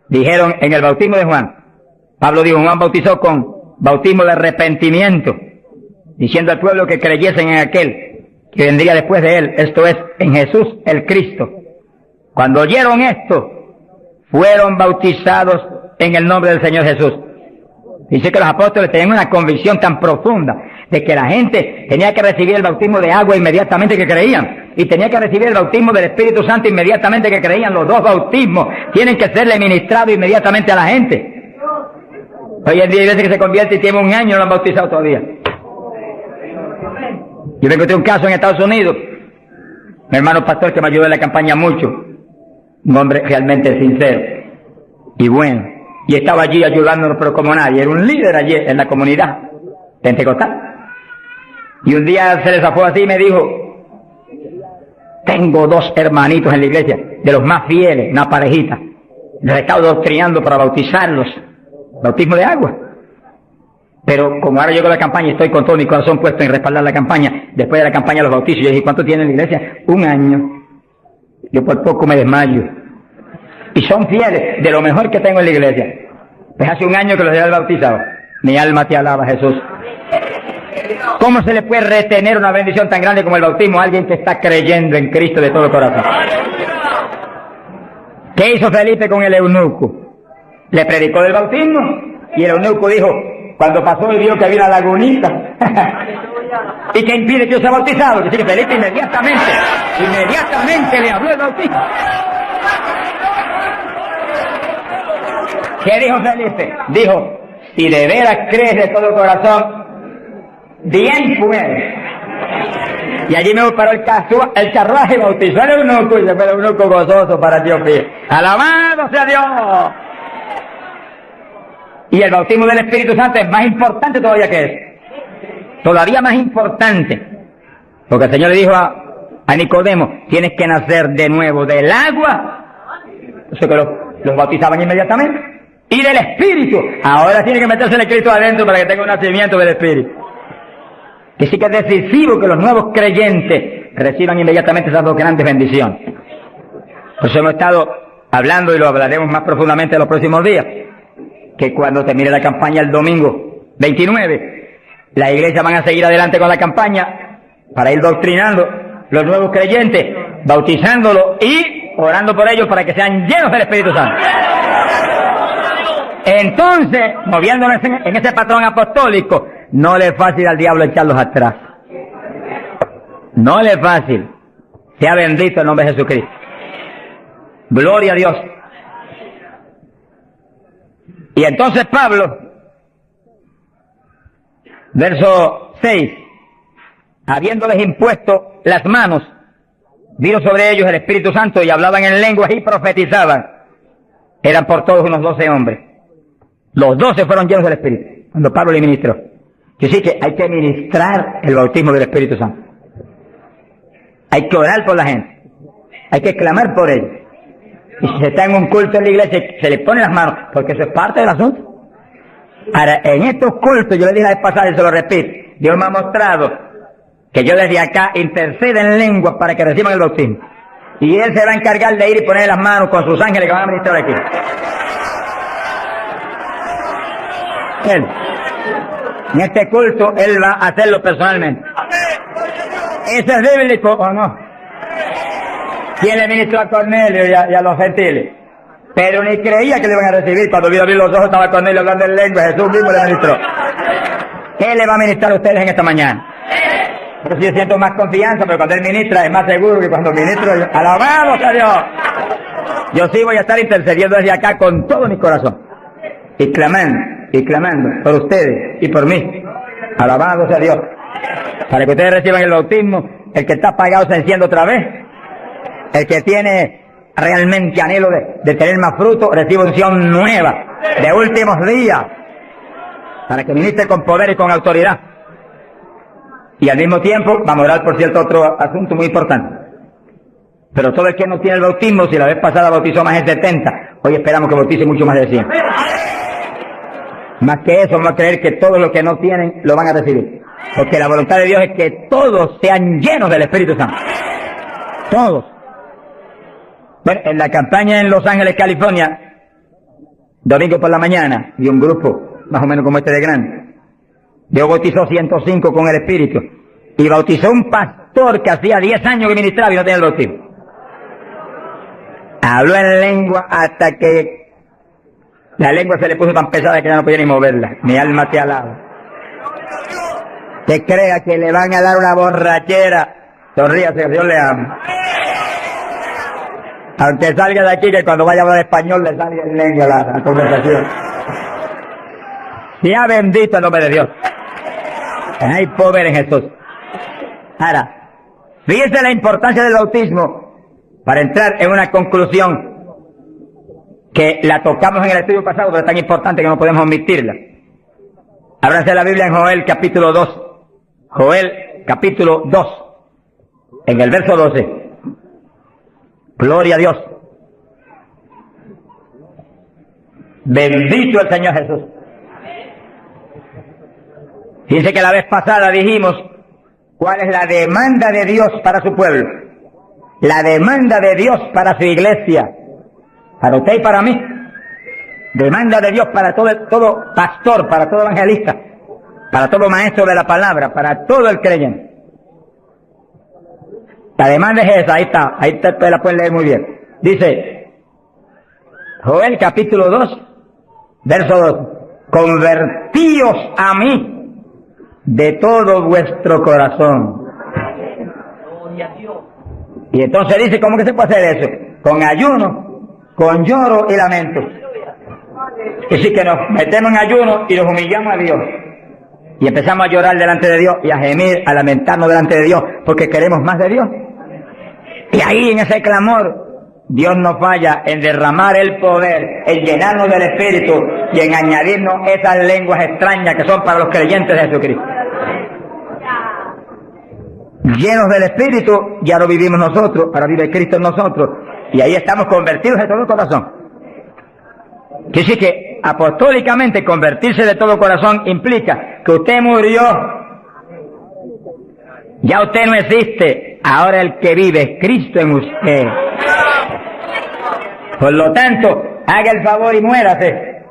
Dijeron, en el bautismo de Juan. Pablo dijo, Juan bautizó con bautismo de arrepentimiento, diciendo al pueblo que creyesen en aquel que vendría después de él, esto es, en Jesús el Cristo. Cuando oyeron esto, fueron bautizados en el nombre del Señor Jesús. Dice que los apóstoles tenían una convicción tan profunda de que la gente tenía que recibir el bautismo de agua inmediatamente que creían, y tenía que recibir el bautismo del Espíritu Santo inmediatamente que creían. Los dos bautismos tienen que serle ministrados inmediatamente a la gente. Hoy en día hay veces que se convierte y tiene 1 año y no lo han bautizado todavía. Yo me encontré un caso en Estados Unidos, mi hermano pastor que me ayudó en la campaña mucho, un hombre realmente sincero y bueno, y estaba allí ayudándonos pero como nadie, era un líder allí en la comunidad pentecostal. Y un día se les zafó así y me dijo, tengo 2 hermanitos en la iglesia, de los más fieles, una parejita, les he estado doctrinando para bautizarlos, bautismo de agua. Pero como ahora llego a la campaña y estoy con todo mi corazón puesto en respaldar la campaña, después de la campaña los bautizos, yo dije, ¿cuánto tiene en la iglesia? 1 año. Yo por poco me desmayo. Y son fieles, de lo mejor que tengo en la iglesia. Pues hace 1 año que los he bautizado. Mi alma te alaba, Jesús. ¿Cómo se le puede retener una bendición tan grande como el bautismo a alguien que está creyendo en Cristo de todo corazón? ¿Qué hizo Felipe con el eunuco? Le predicó del bautismo y el eunuco dijo, cuando pasó y vio que había una lagunita, ¿y qué impide que yo sea bautizado? Que Felipe inmediatamente le habló el bautismo. ¿Qué dijo Felipe? Dijo, si de veras crees de todo corazón, bien puedes. Y allí me paró el carruaje y bautizó al eunuco y se fue el eunuco gozoso para Dios. ¡Alabado sea Dios! Y el bautismo del Espíritu Santo es más importante todavía que eso. Todavía más importante. Porque el Señor le dijo a Nicodemo, tienes que nacer de nuevo del agua. Eso que los bautizaban inmediatamente. Y del Espíritu. Ahora tiene que meterse el Cristo adentro para que tenga un nacimiento del Espíritu. Que sí que es decisivo que los nuevos creyentes reciban inmediatamente esas 2 grandes bendiciones. Por eso hemos estado hablando y lo hablaremos más profundamente en los próximos días. Que cuando termine la campaña el domingo 29, la iglesia van a seguir adelante con la campaña para ir doctrinando los nuevos creyentes, bautizándolos y orando por ellos para que sean llenos del Espíritu Santo. Entonces, moviéndonos en ese patrón apostólico, no le es fácil al diablo echarlos atrás. No le es fácil. Sea bendito el nombre de Jesucristo. Gloria a Dios. Y entonces Pablo, verso 6, habiéndoles impuesto las manos, vino sobre ellos el Espíritu Santo y hablaban en lenguas y profetizaban. Eran por todos unos 12 hombres. Los 12 fueron llenos del Espíritu, cuando Pablo le ministró. Yo sí que hay que ministrar el bautismo del Espíritu Santo. Hay que orar por la gente. Hay que clamar por ellos. Y si se está en un culto en la iglesia, se le pone las manos, porque eso es parte del asunto. Ahora, en estos cultos, yo le dije la vez pasada y se lo repito, Dios me ha mostrado que yo desde acá intercedo en lenguas para que reciban el bautismo. Y Él se va a encargar de ir y poner las manos con sus ángeles que van a ministrar aquí. Él. En este culto, Él va a hacerlo personalmente. ¿Eso es bíblico o no? ¿Quién le ministró a Cornelio y a los gentiles? Pero ni creía que le iban a recibir. Cuando vio abrir los ojos estaba Cornelio hablando en lengua. Jesús mismo le ministró. ¿Qué le va a ministrar a ustedes en esta mañana? Pero si yo siento más confianza, pero cuando Él ministra es más seguro que cuando ministro. ¡Alabado sea Dios! Yo sí voy a estar intercediendo desde acá con todo mi corazón. Y clamando por ustedes y por mí. Alabado sea Dios. Para que ustedes reciban el bautismo, el que está apagado se enciende otra vez. El que tiene realmente anhelo de tener más fruto, recibe unción nueva, de últimos días, para que ministre con poder y con autoridad. Y al mismo tiempo, vamos a orar por cierto otro asunto muy importante. Pero todo el que no tiene el bautismo, si la vez pasada bautizó más de 70, hoy esperamos que bautice mucho más de 100. Más que eso, vamos a creer que todos los que no tienen lo van a recibir. Porque la voluntad de Dios es que todos sean llenos del Espíritu Santo. Todos. Bueno, en la campaña en Los Ángeles, California, domingo por la mañana, vi un grupo más o menos como este de grande. Dios bautizó 105 con el Espíritu. Y bautizó un pastor que hacía 10 años que ministraba y no tenía el bautismo. Habló en lengua hasta que la lengua se le puso tan pesada que ya no podía ni moverla. Mi alma te alaba. Que crea que le van a dar una borrachera. Sonríase, Dios le ama. Aunque salga de aquí, que cuando vaya a hablar español le salga en lengua la conversación. Sea bendito el nombre de Dios. Hay poder en Jesús. Ahora, fíjense la importancia del bautismo para entrar en una conclusión que la tocamos en el estudio pasado, pero es tan importante que no podemos omitirla. Ábranse la Biblia en Joel capítulo 2. Joel capítulo 2. En el verso 12. Gloria a Dios. Bendito el Señor Jesús. Fíjense que la vez pasada dijimos cuál es la demanda de Dios para su pueblo. La demanda de Dios para su iglesia. Para usted y para mí. Demanda de Dios para todo pastor, para todo evangelista, para todo maestro de la palabra, para todo el creyente. La demanda es esa, ahí te la pueden leer muy bien. Dice, Joel capítulo 2, verso 2, convertíos a mí de todo vuestro corazón. Y entonces dice, ¿cómo que se puede hacer eso? Con ayuno, con lloro y lamento. Es decir, que nos metemos en ayuno y nos humillamos a Dios. Y empezamos a llorar delante de Dios y a gemir, a lamentarnos delante de Dios, porque queremos más de Dios. Y ahí en ese clamor, Dios no falla en derramar el poder, en llenarnos del Espíritu y en añadirnos esas lenguas extrañas que son para los creyentes de Jesucristo. Llenos del Espíritu, ya lo vivimos nosotros, ahora vive Cristo en nosotros, y ahí estamos convertidos de todo corazón. Quiere decir que apostólicamente convertirse de todo corazón implica que usted murió, ya usted no existe, ahora el que vive es Cristo en usted. Por lo tanto, haga el favor y muérase.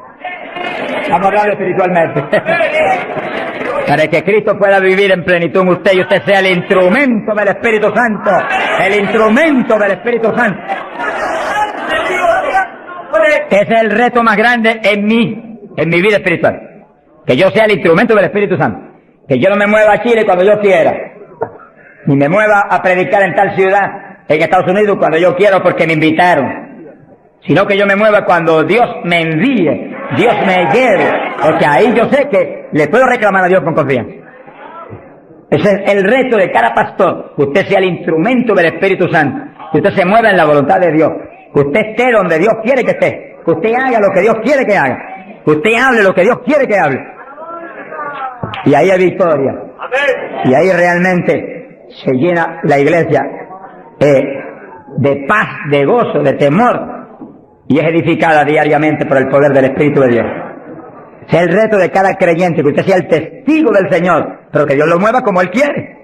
Vamos a hablar espiritualmente. Para que Cristo pueda vivir en plenitud en usted y usted sea el instrumento del Espíritu Santo. El instrumento del Espíritu Santo. Ese es el reto más grande en mi vida espiritual. Que yo sea el instrumento del Espíritu Santo. Que yo no me mueva a Chile cuando yo quiera, ni me mueva a predicar en tal ciudad en Estados Unidos cuando yo quiero porque me invitaron, sino que yo me mueva cuando Dios me envíe, Dios me lleve, porque ahí yo sé que le puedo reclamar a Dios con confianza. Ese es el reto de cada pastor, que usted sea el instrumento del Espíritu Santo, que usted se mueva en la voluntad de Dios, que usted esté donde Dios quiere que esté, que usted haga lo que Dios quiere que haga, que usted hable lo que Dios quiere que hable. Y ahí hay victoria. Y ahí realmente se llena la iglesia de paz, de gozo, de temor, y es edificada diariamente por el poder del Espíritu de Dios. Ese es el reto de cada creyente, que usted sea el testigo del Señor, pero que Dios lo mueva como Él quiere.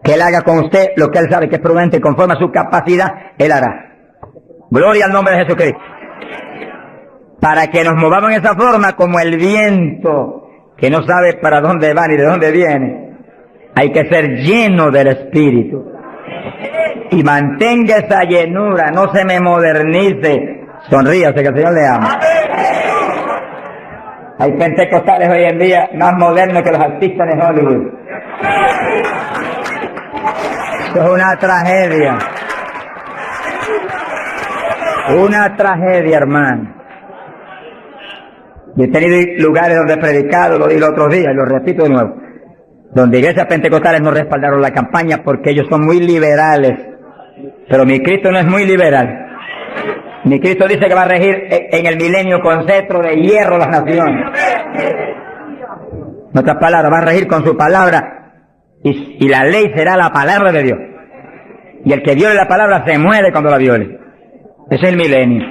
Que Él haga con usted lo que Él sabe que es prudente, y conforme a su capacidad, Él hará. Gloria al nombre de Jesucristo. Para que nos movamos en esa forma como el viento, que no sabe para dónde va ni de dónde viene. Hay que ser lleno del Espíritu. Y mantenga esa llenura, no se me modernice. Sonríase, que el Señor le ama. Hay pentecostales hoy en día más modernos que los artistas de Hollywood. Eso es una tragedia. Una tragedia, hermano. Yo he tenido lugares donde he predicado, lo di los otros días y lo repito de nuevo, donde iglesias pentecostales no respaldaron la campaña porque ellos son muy liberales. Pero mi Cristo no es muy liberal. Mi Cristo dice que va a regir en el milenio con cetro de hierro las naciones. En otras palabras, va a regir con su palabra y la ley será la palabra de Dios. Y el que viole la palabra se muere cuando la viole. Ese es el milenio.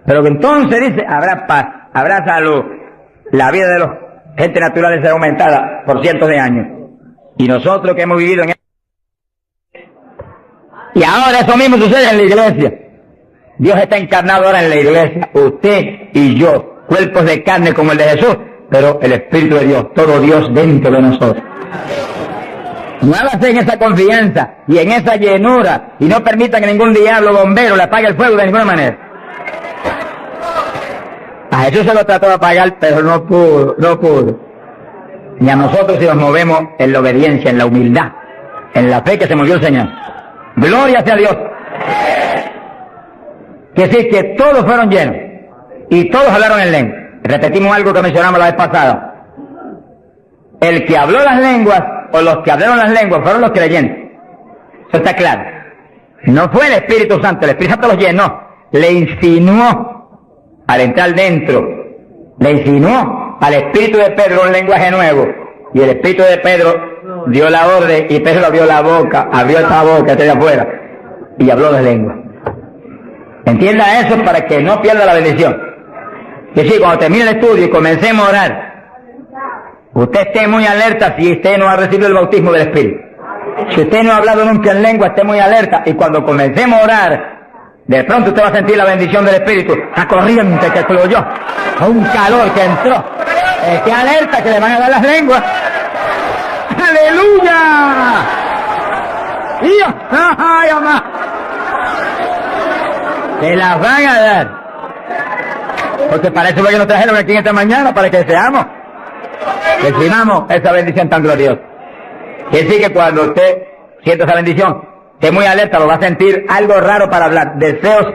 Pero entonces dice, habrá paz, habrá salud. La vida de los gente naturales será aumentada por cientos de años. Y nosotros que hemos vivido en... Y ahora eso mismo sucede en la iglesia. Dios está encarnado ahora en la iglesia, usted y yo, cuerpos de carne como el de Jesús, pero el Espíritu de Dios, todo Dios dentro de nosotros. Muévase en esa confianza y en esa llenura y no permita que ningún diablo bombero le apague el fuego de ninguna manera. A Jesús se lo trató de apagar, pero no pudo. Y a nosotros si nos movemos en la obediencia, en la humildad, en la fe que se movió el Señor. Gloria sea a Dios. Que sí, que todos fueron llenos y todos hablaron en lengua. Repetimos algo que mencionamos la vez pasada. El que habló las lenguas o los que hablaron las lenguas fueron los creyentes. Eso está claro. No fue el Espíritu Santo, el Espíritu Santo los llenó, le insinuó al entrar dentro, le insinuó al Espíritu de Pedro un lenguaje nuevo, y el Espíritu de Pedro dio la orden y Pedro abrió la boca, abrió esta boca de afuera y habló las lenguas. Entienda eso para que no pierda la bendición. Que sí, cuando termine el estudio y comencemos a orar, usted esté muy alerta si usted no ha recibido el bautismo del Espíritu. Si usted no ha hablado nunca en lengua, esté muy alerta. Y cuando comencemos a orar, de pronto usted va a sentir la bendición del Espíritu, la corriente que fluyó, un calor que entró. Esté alerta que le van a dar las lenguas. ¡Aleluya! ¡Dios! ¡Ay, mamá! Se las van a dar. Porque para eso que nos trajeron aquí esta mañana, para que seamos, recibamos esa bendición tan gloriosa. Quiere decir que cuando usted sienta esa bendición, esté muy alerta, lo va a sentir algo raro para hablar, deseos,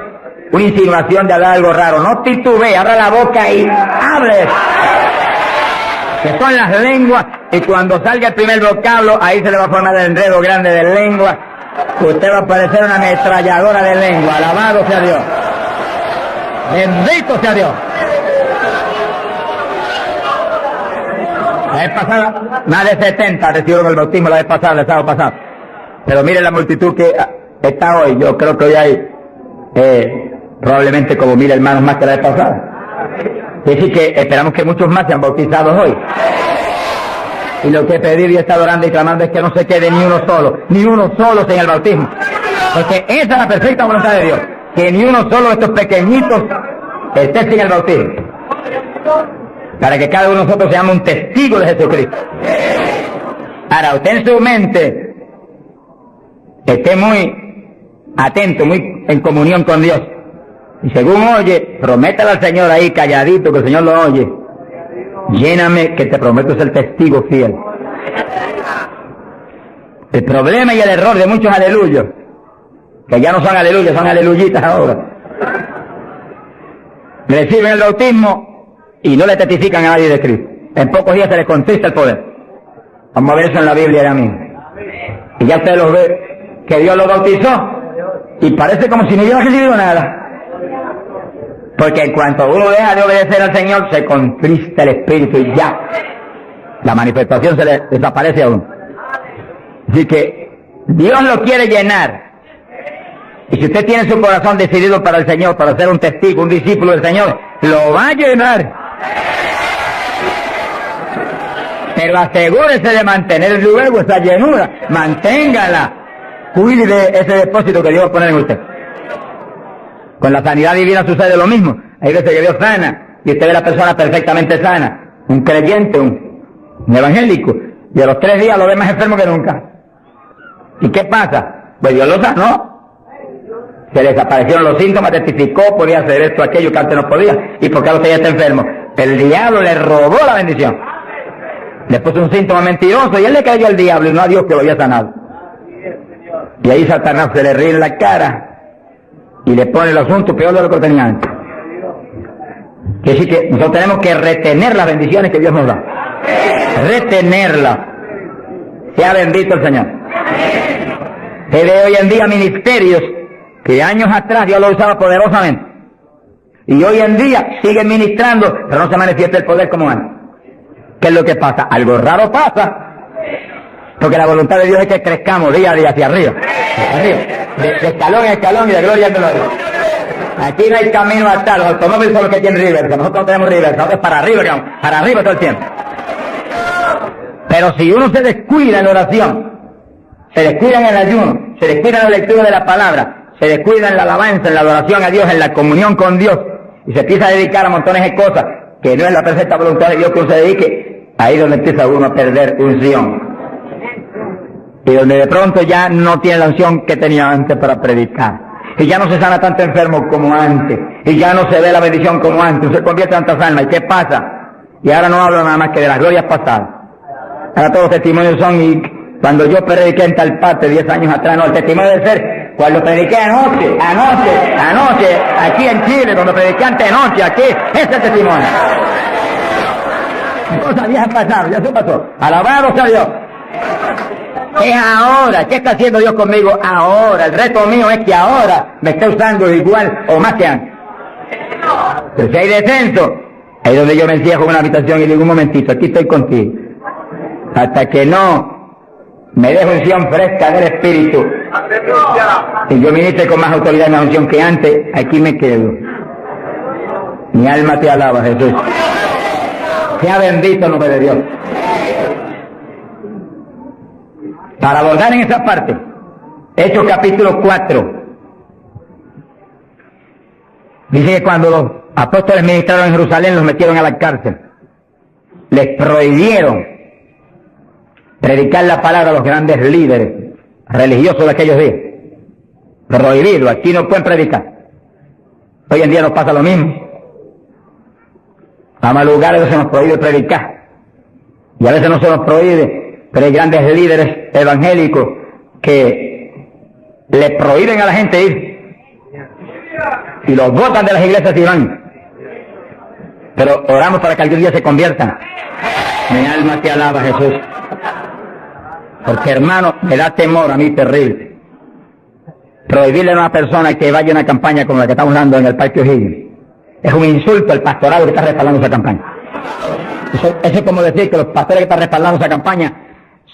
una insinuación de hablar algo raro. No titubee, abra la boca y hable. Que son las lenguas, y cuando salga el primer vocablo, ahí se le va a formar el enredo grande de lengua. Usted va a parecer una ametralladora de lengua. Alabado sea Dios. Bendito sea Dios. La vez pasada, más de 70 recibieron el bautismo la vez pasada, el sábado pasado. Pero mire la multitud que está hoy. Yo creo que hoy hay probablemente como 1000 hermanos más que la vez pasada. Es decir que esperamos que muchos más sean bautizados hoy. Y lo que he pedido y he estado orando y clamando es que no se quede ni uno solo sin el bautismo. Porque esa es la perfecta voluntad de Dios. Que ni uno solo de estos pequeñitos esté sin el bautismo. Para que cada uno de nosotros seamos un testigo de Jesucristo. Ahora, usted en su mente esté muy atento, muy en comunión con Dios. Y según oye, prométale al Señor ahí calladito, que el Señor lo oye. Lléname, que te prometo ser testigo fiel. El problema y el error de muchos aleluyos, que ya no son aleluyas, son aleluyitas ahora, reciben el bautismo y no le testifican a nadie de Cristo. En pocos días se les contrista el poder. Vamos a ver eso en la Biblia ahora mismo. Y ya usted lo ve, que Dios lo bautizó y parece como si no hubiera recibido nada. Porque en cuanto uno deja de obedecer al Señor, se contrista el Espíritu y ya la manifestación se le desaparece a uno. Así que Dios lo quiere llenar. Y si usted tiene su corazón decidido para el Señor, para ser un testigo, un discípulo del Señor, lo va a llenar. Pero asegúrese de mantener luego esa llenura. Manténgala. Cuide de ese depósito que Dios va a poner en usted. Con la sanidad divina sucede lo mismo. Hay veces que Dios sana y usted ve a la persona perfectamente sana. Un creyente, un evangélico. Y a los 3 días lo ve más enfermo que nunca. ¿Y qué pasa? Pues Dios lo sanó. Se le desaparecieron los síntomas, testificó, podía hacer esto, aquello que antes no podía. ¿Y por qué usted ya está enfermo? El diablo le robó la bendición. Le puso un síntoma mentiroso y él le creyó al diablo y no a Dios que lo había sanado. Y ahí Satanás se le ríe en la cara y le pone el asunto peor de lo que tenía antes. Quiere decir que nosotros tenemos que retener las bendiciones que Dios nos da. Retenerlas. Sea bendito el Señor. Se ve hoy en día ministerios que años atrás Dios lo usaba poderosamente. Y hoy en día siguen ministrando, pero no se manifiesta el poder como antes. ¿Qué es lo que pasa? Algo raro pasa. Porque la voluntad de Dios es que crezcamos día a día hacia arriba. De escalón en escalón y de gloria en gloria. Aquí no hay camino atrás, los automóviles son los que tienen reversa, nosotros no tenemos reversa, nosotros para arriba todo el tiempo. Pero si uno se descuida en la oración, se descuida en el ayuno, se descuida en la lectura de la palabra, se descuida en la alabanza, en la adoración a Dios, en la comunión con Dios, y se empieza a dedicar a montones de cosas que no es la perfecta voluntad de Dios que uno se dedique, ahí es donde empieza uno a perder unción. Y donde de pronto ya no tiene la unción que tenía antes para predicar. Y ya no se sana tanto enfermo como antes. Y ya no se ve la bendición como antes. Se convierte en tantas almas. ¿Y qué pasa? Y ahora no hablo nada más que de las glorias pasadas. Ahora todos los testimonios son, y cuando yo prediqué en tal parte 10 años atrás, no, el testimonio debe ser cuando prediqué anoche, aquí en Chile, cuando prediqué antenoche, aquí, ese es el testimonio. Cosas viejas pasaron, ya se pasó. Alabado sea Dios. Es ahora. ¿Qué está haciendo Dios conmigo ahora? El reto mío es que ahora me esté usando igual o más que antes. Pero si hay descenso, ahí es donde yo me encierro en una habitación y digo, un momentito, aquí estoy contigo. Hasta que no me dé unción fresca del Espíritu y yo ministre con más autoridad y más unción que antes, aquí me quedo. Mi alma te alaba, Jesús. Sea bendito el nombre de Dios. Para abordar en esa parte, Hechos capítulo 4, dice que cuando los apóstoles ministraron en Jerusalén, los metieron a la cárcel. Les prohibieron predicar la palabra a los grandes líderes religiosos de aquellos días. Prohibido, aquí no pueden predicar. Hoy en día nos pasa lo mismo. Vamos a lugares donde se nos prohíbe predicar. Y a veces no se nos prohíbe. Pero hay grandes líderes evangélicos que le prohíben a la gente ir y los botan de las iglesias y van. Pero oramos para que algún día se conviertan. Mi alma te alaba, Jesús. Porque, hermano, me da temor a mí terrible prohibirle a una persona que vaya a una campaña como la que estamos dando en el Parque O'Higgins. Es un insulto al pastorado que está respaldando esa campaña. Eso es como decir que los pastores que están respaldando esa campaña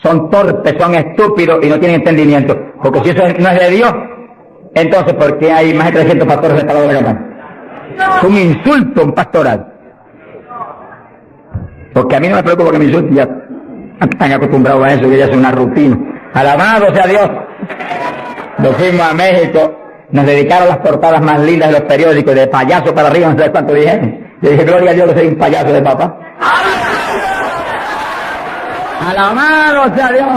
son torpes, son estúpidos y no tienen entendimiento. Porque si eso no es de Dios, entonces ¿por qué hay más de 300 pastores respaldados de la campaña? Es un insulto a un pastoral. Porque a mí no me preocupa que me insulten, ya están acostumbrados a eso, que ya es una rutina. Alabado sea Dios. Nos fuimos a México, nos dedicaron las portadas más lindas de los periódicos, de payaso para arriba, no sé cuánto dije. Yo dije, gloria a Dios, que soy un payaso de papá. Alabado sea Dios.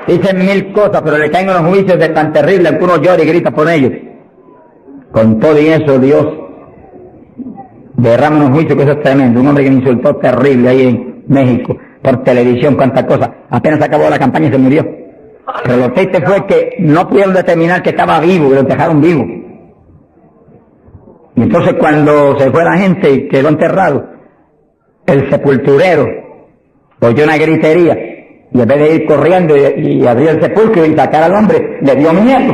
Dicen 1000 cosas, pero le caen unos juicios de tan terribles que uno llora y grita por ellos. Con todo y eso, Dios derrama unos juicios que eso es tremendo. Un hombre que me insultó terrible ahí en México, por televisión, cuántas cosas. Apenas acabó la campaña y se murió. Pero lo triste fue que no pudieron determinar que estaba vivo, que lo dejaron vivo. Y entonces cuando se fue la gente y quedó enterrado, el sepulturero oyó una gritería y en vez de ir corriendo y abrir el sepulcro y sacar al hombre, le dio miedo.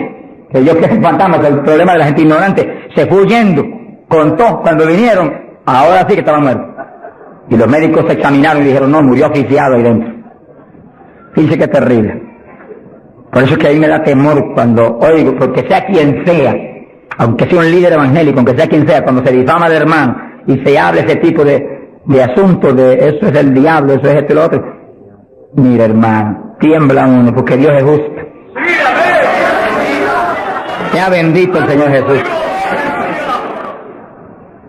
Que yo que es un fantasma, que el problema de la gente ignorante, se fue huyendo. Contó cuando vinieron, ahora sí que estaba muerto. Y los médicos se examinaron y dijeron, no, murió asfixiado ahí dentro. Fíjese que terrible. Por eso es que a mí me da temor cuando oigo, porque sea quien sea, aunque sea un líder evangélico, aunque sea quien sea, cuando se difama de hermano y se habla ese tipo de asuntos, de eso es el diablo, eso es esto y lo otro. Mira, hermano, tiembla uno, porque Dios es justo. Sea bendito el Señor Jesús.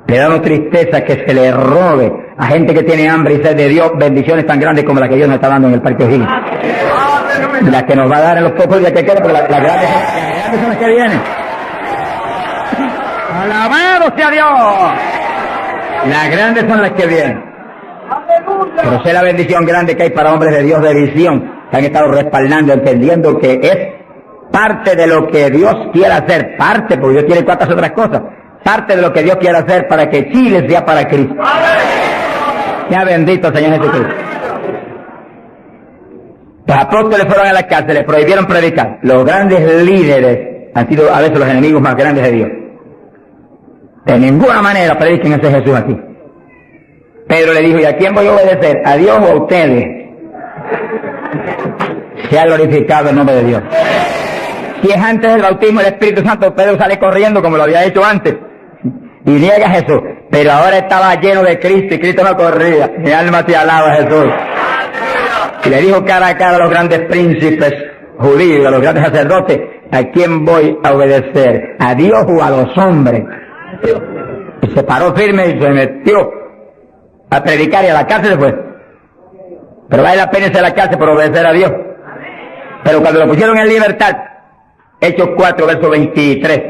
Le da una tristeza que se le robe a gente que tiene hambre y sed de Dios bendiciones tan grandes como la que Dios nos está dando en el Parque O'Higgins. Las que nos va a dar en los pocos días que quedan, porque las grandes son las que vienen. ¡Alabado sea Dios! Las grandes son las que vienen. Pero sé la bendición grande que hay para hombres de Dios de visión, que han estado respaldando, entendiendo que es parte de lo que Dios quiere hacer, parte, porque Dios quiere cuantas otras cosas, parte de lo que Dios quiere hacer para que Chile sea para Cristo. Sea bendito Señor Jesucristo. Los apóstoles fueron a la cárcel, les prohibieron predicar. Los grandes líderes han sido a veces los enemigos más grandes de Dios. De ninguna manera prediquen ese Jesús aquí. Pedro le dijo, ¿y a quién voy a obedecer? ¿A Dios o a ustedes? Sea glorificado el nombre de Dios. Si es antes del bautismo del Espíritu Santo, Pedro sale corriendo como lo había hecho antes y niega a Jesús, pero ahora estaba lleno de Cristo y Cristo no corría. Mi alma te alaba, Jesús. Y le dijo cara a cara a los grandes príncipes judíos, a los grandes sacerdotes, ¿a quién voy a obedecer? ¿A Dios o a los hombres? Y se paró firme y se metió a predicar y a la cárcel se fue. Pero vale la pena irse a la cárcel por obedecer a Dios. Pero cuando lo pusieron en libertad, Hechos 4, verso 23,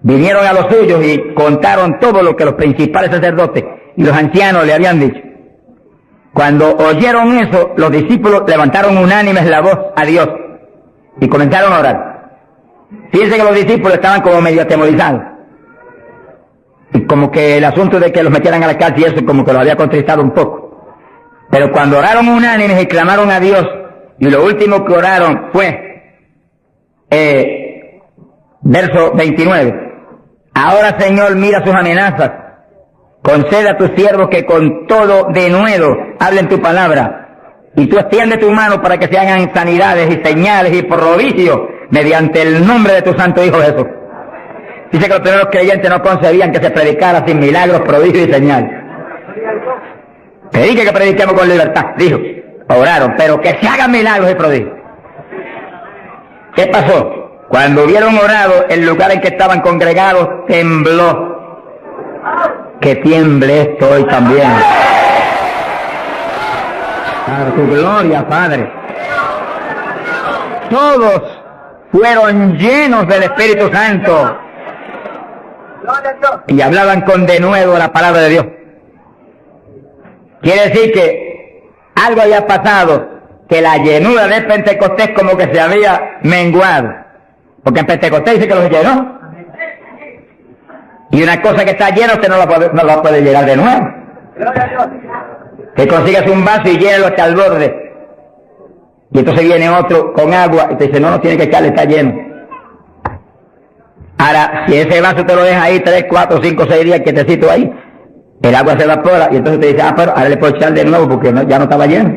vinieron a los suyos y contaron todo lo que los principales sacerdotes y los ancianos le habían dicho. Cuando oyeron eso, los discípulos levantaron unánimes la voz a Dios y comenzaron a orar. Fíjense que los discípulos estaban como medio atemorizados. Y como que el asunto de que los metieran a la cárcel y eso como que los había contristado un poco. Pero cuando oraron unánimes y clamaron a Dios, y lo último que oraron fue, verso 29, ahora Señor mira sus amenazas, concede a tus siervos que con todo denuedo hablen tu palabra, y tú extiende tu mano para que se hagan sanidades y señales y prodigios mediante el nombre de tu santo Hijo Jesús. Dice que los primeros creyentes no concebían que se predicara sin milagros, prodigios y señales. Que prediquemos con libertad, dijo. Oraron, pero que se hagan milagros y prodigios. ¿Qué pasó? Cuando hubieron orado, el lugar en que estaban congregados tembló. Que tiemble esto hoy también. Para tu gloria, Padre. Todos fueron llenos del Espíritu Santo y hablaban con denuedo la palabra de Dios. Quiere decir que algo había pasado, que la llenura de Pentecostés como que se había menguado, porque en Pentecostés dice que los llenó, y una cosa que está llena usted no la puede llenar de nuevo. Que consigas un vaso y llénalo hasta el borde, y entonces viene otro con agua y te dice no tiene que echarle, está lleno. Ahora, si ese vaso te lo deja ahí 3, 4, 5, 6 días quietecito ahí, el agua se evapora y entonces te dice, pero ahora le puedo echar de nuevo porque ya no estaba lleno.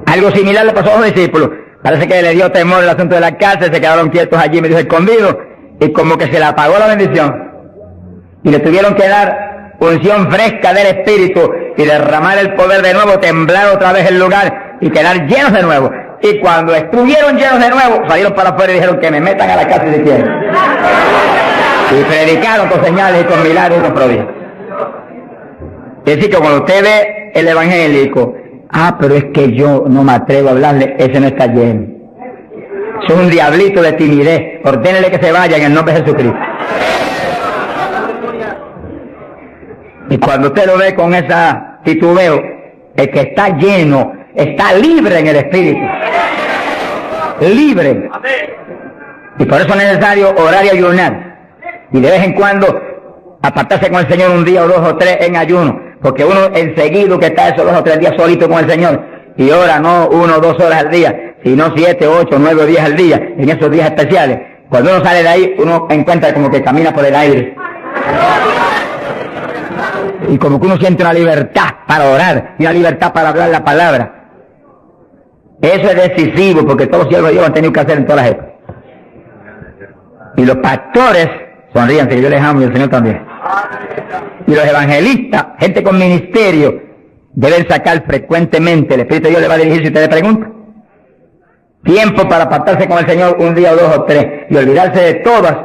Algo similar le pasó a los discípulos. Parece que le dio temor el asunto de la cárcel, se quedaron quietos allí medio escondidos y como que se le apagó la bendición. Y le tuvieron que dar unción fresca del Espíritu y derramar el poder de nuevo, temblar otra vez el lugar y quedar llenos de nuevo. Y cuando estuvieron llenos de nuevo, salieron para afuera y dijeron que me metan a la cárcel si quieren. Y predicaron con señales y con milagros y con prodigios. Es decir, que cuando usted ve el evangélico, pero es que yo no me atrevo a hablarle, ese no está lleno. Es un diablito de timidez. Ordénele que se vaya en el nombre de Jesucristo. Y cuando usted lo ve con esa titubeo, el que está lleno, está libre en el Espíritu. Libre. Y por eso es necesario orar y ayunar. Y de vez en cuando apartarse con el Señor un día o 2 o 3 en ayuno. Porque uno enseguida que está esos 2 o 3 días solito con el Señor y ora no 1 o 2 horas al día, sino 7, 8, 9 o 10 al día, en esos días especiales. Cuando uno sale de ahí, uno encuentra como que camina por el aire. Y como que uno siente una libertad para orar y una libertad para hablar la palabra. Eso es decisivo, porque todos los siervos de Dios lo han tenido que hacer en todas las épocas. Y los pastores, sonrían, que yo les amo y el Señor también. Y los evangelistas, gente con ministerio, deben sacar frecuentemente, el Espíritu de Dios le va a dirigir si usted le pregunta, tiempo para apartarse con el Señor un día o 2 o 3 y olvidarse de todas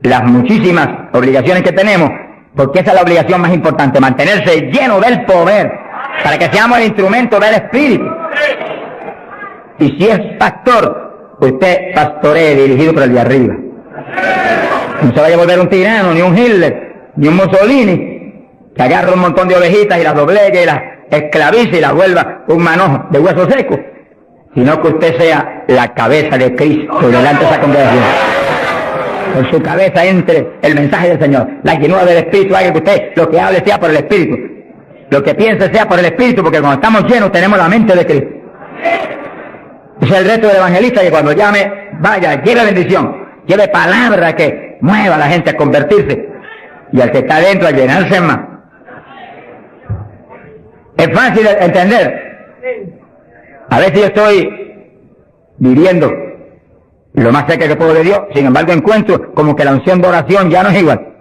las muchísimas obligaciones que tenemos, porque esa es la obligación más importante, mantenerse lleno del poder, para que seamos el instrumento del Espíritu. Y si es pastor, usted pastoree dirigido por el de arriba. No se vaya a volver un tirano, ni un Hitler, ni un Mussolini, que agarra un montón de ovejitas y las doblegue y las esclavice y las vuelva un manojo de hueso seco, sino que usted sea la cabeza de Cristo delante de esa congregación. En su cabeza entre el mensaje del Señor, la llenura del Espíritu, haga que usted lo que hable sea por el Espíritu, lo que piense sea por el Espíritu, porque cuando estamos llenos tenemos la mente de Cristo. Ese es el reto del evangelista, que cuando llame, vaya, lleve bendición, lleve palabra que mueva a la gente a convertirse, y al que está adentro a llenarse más. Es fácil de entender. A veces yo estoy viviendo lo más cerca que puedo de Dios, sin embargo encuentro como que la unción de oración ya no es igual.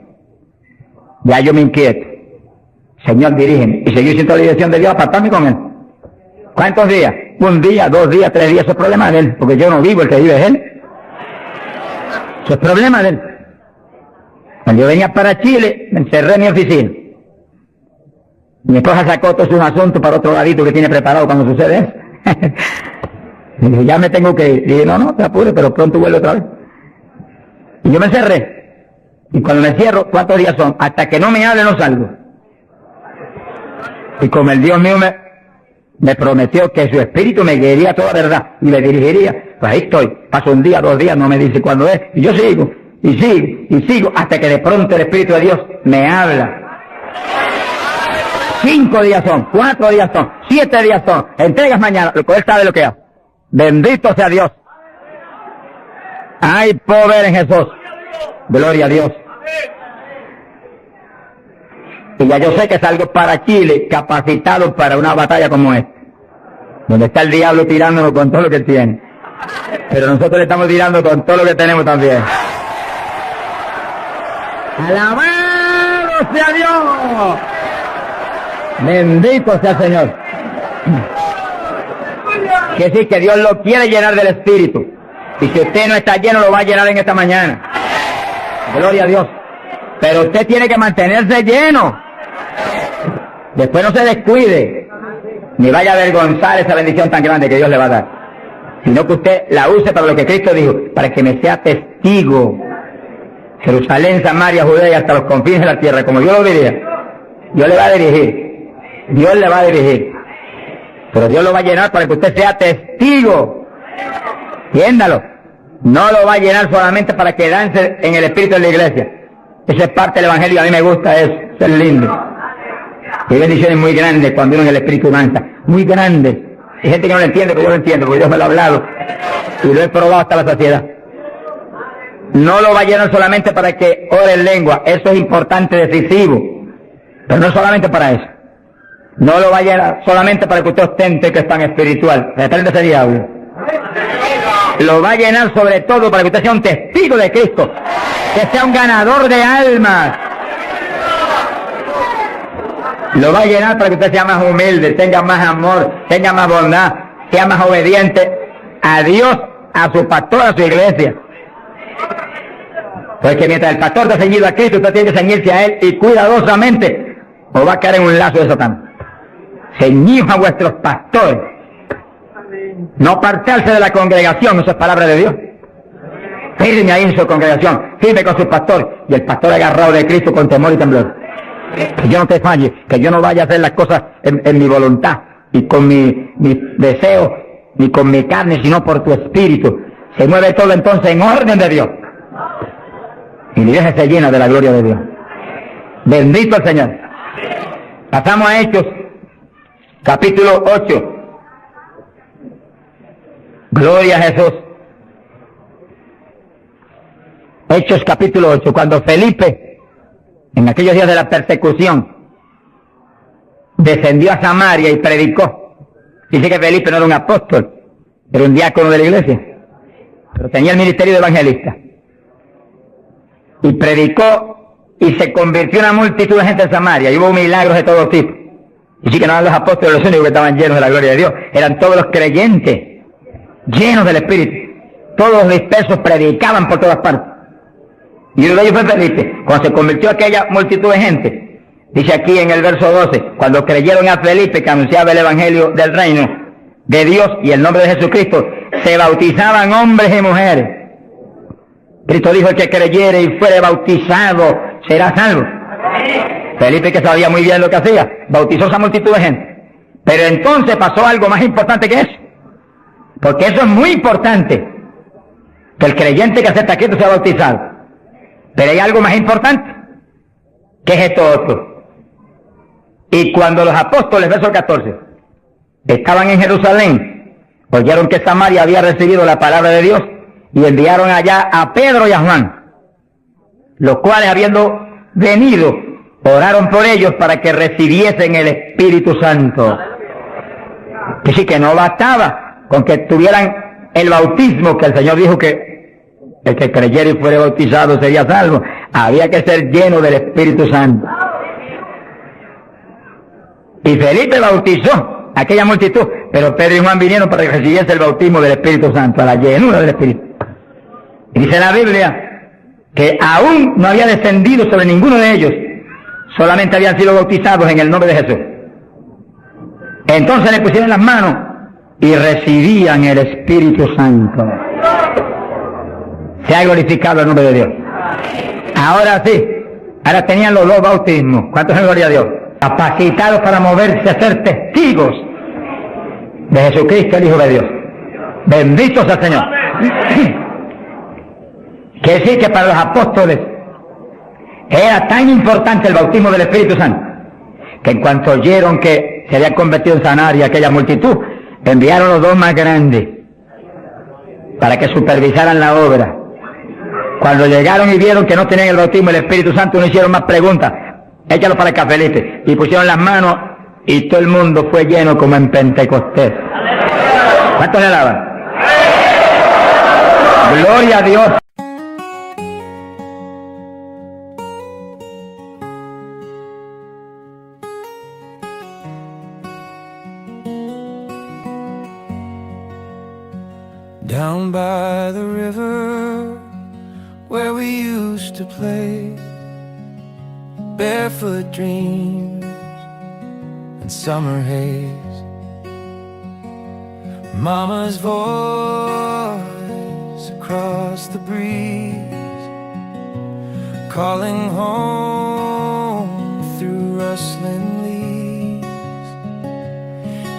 Ya yo me inquieto. Señor, dirígeme. Y seguir siendo la dirección de Dios, apartarme con Él. ¿Cuántos días? 1 día, 2 días, 3 días, eso es problema de Él, porque yo no vivo, el que vive es Él. Eso es problema de Él. Cuando yo venía para Chile, me encerré en mi oficina. Mi esposa sacó todos sus asuntos para otro ladito que tiene preparado cuando sucede eso. Y dije, ya me tengo que ir. Y dije, no, te apures, pero pronto vuelvo otra vez. Y yo me encerré. Y cuando me cierro, ¿cuántos días son? Hasta que no me hable, no salgo. Y como el Dios mío me prometió que su espíritu me guiaría toda verdad y me dirigiría, pues ahí estoy. Paso 1 día, 2 días, no me dice cuándo es. Y yo sigo, y sigo, y sigo, hasta que de pronto el Espíritu de Dios me habla. 5 días son, 4 días son, 7 días son, entregas mañana, lo que Él sabe lo que hace. Bendito sea Dios. Hay poder en Jesús. Gloria a Dios. Y ya yo sé que salgo para Chile capacitado para una batalla como esta, donde está el diablo tirándonos con todo lo que tiene, pero nosotros le estamos tirando con todo lo que tenemos también. ¡Alabado sea Dios! Bendito sea el Señor. Que sí, que Dios lo quiere llenar del Espíritu. Y si usted no está lleno, lo va a llenar en esta mañana. Gloria a Dios. Pero usted tiene que mantenerse lleno. Después no se descuide, ni vaya a avergonzar esa bendición tan grande que Dios le va a dar, sino que usted la use para lo que Cristo dijo, para que me sea testigo. Jerusalén, Samaria, Judea y hasta los confines de la tierra, como yo lo diría. Dios le va a dirigir. Dios le va a dirigir. Pero Dios lo va a llenar para que usted sea testigo. Entiéndalo. No lo va a llenar solamente para quedarse en el espíritu de la iglesia. Esa es parte del evangelio, a mí me gusta eso. Eso es lindo. Hay bendiciones muy grandes cuando uno en el espíritu avanza. Muy grandes. Hay gente que no lo entiende, pero yo lo entiendo, porque Dios me lo ha hablado. Y lo he probado hasta la saciedad. No lo va a llenar solamente para que ore en lengua. Eso es importante, decisivo. Pero no solamente para eso. No lo va a llenar solamente para que usted ostente que es tan espiritual. Reprende ese diablo. Lo va a llenar sobre todo para que usted sea un testigo de Cristo. Que sea un ganador de almas. Lo va a llenar para que usted sea más humilde, tenga más amor, tenga más bondad, sea más obediente a Dios, a su pastor, a su iglesia. Porque mientras el pastor está ceñido a Cristo, usted tiene que ceñirse a Él y cuidadosamente, o va a caer en un lazo de Satán. Ceñidos a vuestros pastores. No apartarse de la congregación, eso es palabra de Dios. Firme ahí en su congregación, firme con su pastor, y el pastor agarrado de Cristo con temor y temblor. Que yo no te falle, que yo no vaya a hacer las cosas en mi voluntad y con mi deseo, ni con mi carne, sino por tu espíritu. Se mueve todo entonces en orden de Dios. Y mi iglesia se llena de la gloria de Dios. Bendito el Señor. Pasamos a Hechos, capítulo 8. Gloria a Jesús. Hechos capítulo 8, cuando Felipe, en aquellos días de la persecución, descendió a Samaria y predicó. Dice que Felipe no era un apóstol, era un diácono de la iglesia, pero tenía el ministerio de evangelista. Y predicó y se convirtió una multitud de gente en Samaria, y hubo milagros de todo tipo. Y sí que no eran los apóstoles los únicos que estaban llenos de la gloria de Dios, eran todos los creyentes, llenos del Espíritu. Todos los dispersos predicaban por todas partes. Y uno de ellos fue Felipe. Cuando se convirtió aquella multitud de gente, dice aquí en el verso 12, cuando creyeron a Felipe que anunciaba el evangelio del reino de Dios y el nombre de Jesucristo, se bautizaban hombres y mujeres. Cristo dijo: el que creyere y fuere bautizado será salvo. Felipe, que sabía muy bien lo que hacía, bautizó a esa multitud de gente. Pero entonces pasó algo más importante que eso, porque eso es muy importante, que el creyente que acepta a Cristo sea bautizado. Pero hay algo más importante, que es esto otro. Y cuando los apóstoles, verso 14, estaban en Jerusalén, oyeron que Samaria había recibido la palabra de Dios, y enviaron allá a Pedro y a Juan, los cuales, habiendo venido, oraron por ellos para que recibiesen el Espíritu Santo. Que sí, que no bastaba con que tuvieran el bautismo, que el Señor dijo que el que creyera y fuera bautizado sería salvo. Había que ser lleno del Espíritu Santo. Y Felipe bautizó a aquella multitud, pero Pedro y Juan vinieron para que recibiese el bautismo del Espíritu Santo, a la llenura del Espíritu. Y dice la Biblia que aún no había descendido sobre ninguno de ellos, solamente habían sido bautizados en el nombre de Jesús. Entonces le pusieron las manos y recibían el Espíritu Santo. Se ha glorificado el nombre de Dios. Ahora sí, ahora tenían los dos bautismos. ¿Cuántos en gloria a Dios? Capacitados para moverse a ser testigos de Jesucristo, el Hijo de Dios. Bendito sea el Señor. Quiere decir que para los apóstoles era tan importante el bautismo del Espíritu Santo, que en cuanto oyeron que se había convertido en Samaria aquella multitud, enviaron los dos más grandes para que supervisaran la obra. Cuando llegaron y vieron que no tenían el bautismo del Espíritu Santo, no hicieron más preguntas. Échalo para acá, Felipe. Y pusieron las manos y todo el mundo fue lleno como en Pentecostés. ¿Cuántos le alaban? Gloria a Dios. Down by the river where we used to play, barefoot dreams and summer haze, Mama's voice across the breeze, calling home through rustling leaves.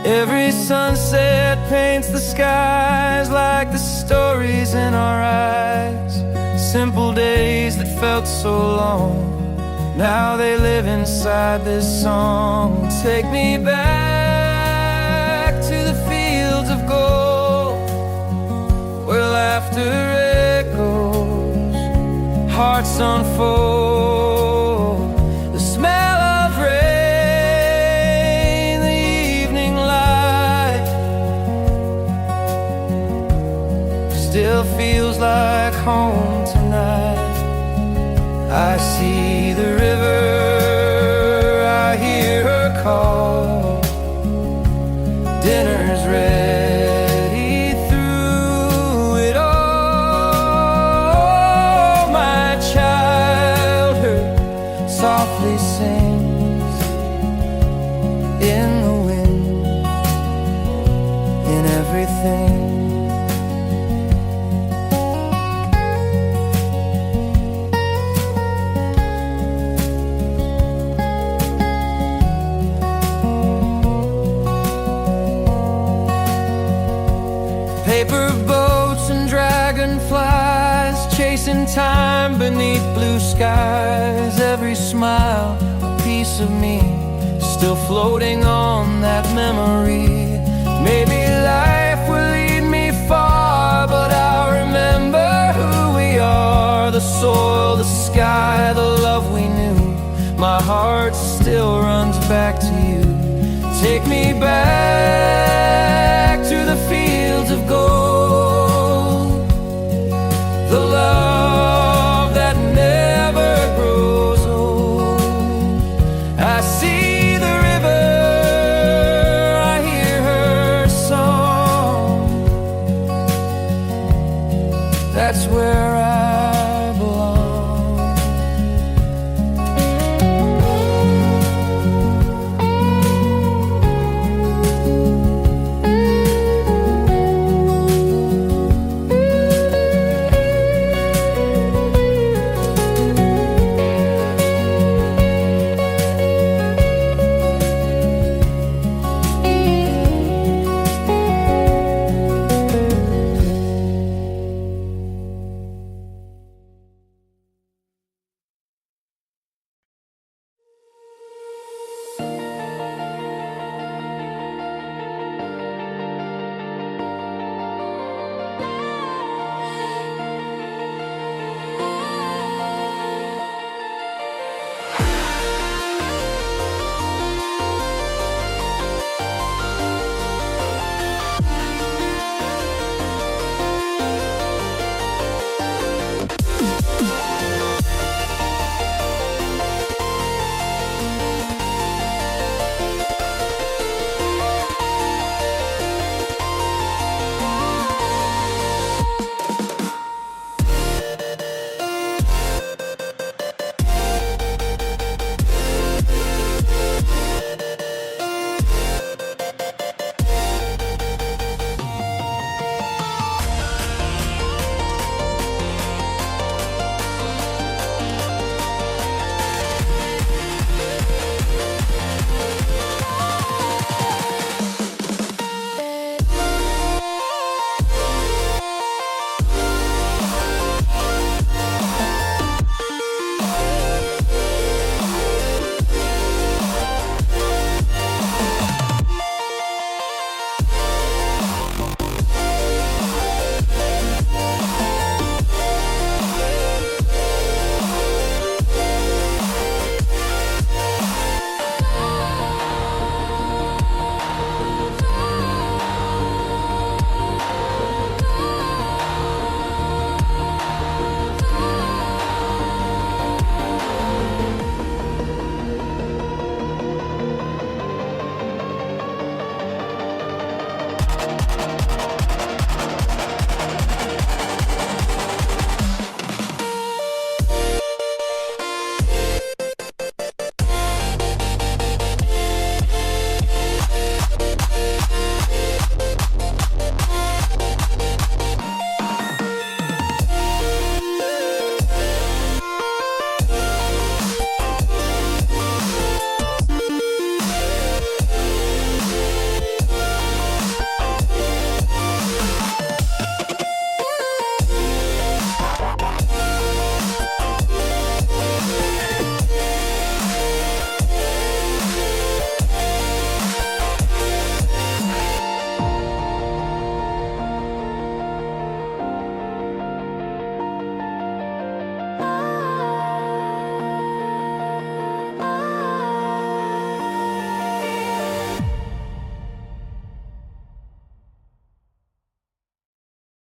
Every sunset paints the skies like the stories in our eyes. Simple days that felt so long, now they live inside this song. Take me back to the fields of gold, where laughter echoes, hearts unfold. The smell of rain, the evening light, still feels like home tonight. I see the river, I hear her call. Dinner's ready through it all. My childhood softly sings in the wind, in everything. space and time beneath blue skies. Every smile, a piece of me, still floating on that memory. Maybe life will lead me far, but I'll remember who we are. The soil, the sky, the love we knew. My heart still runs back to you. Take me back to the fields of gold, the love that never grows old. I see the river, I hear her song. That's where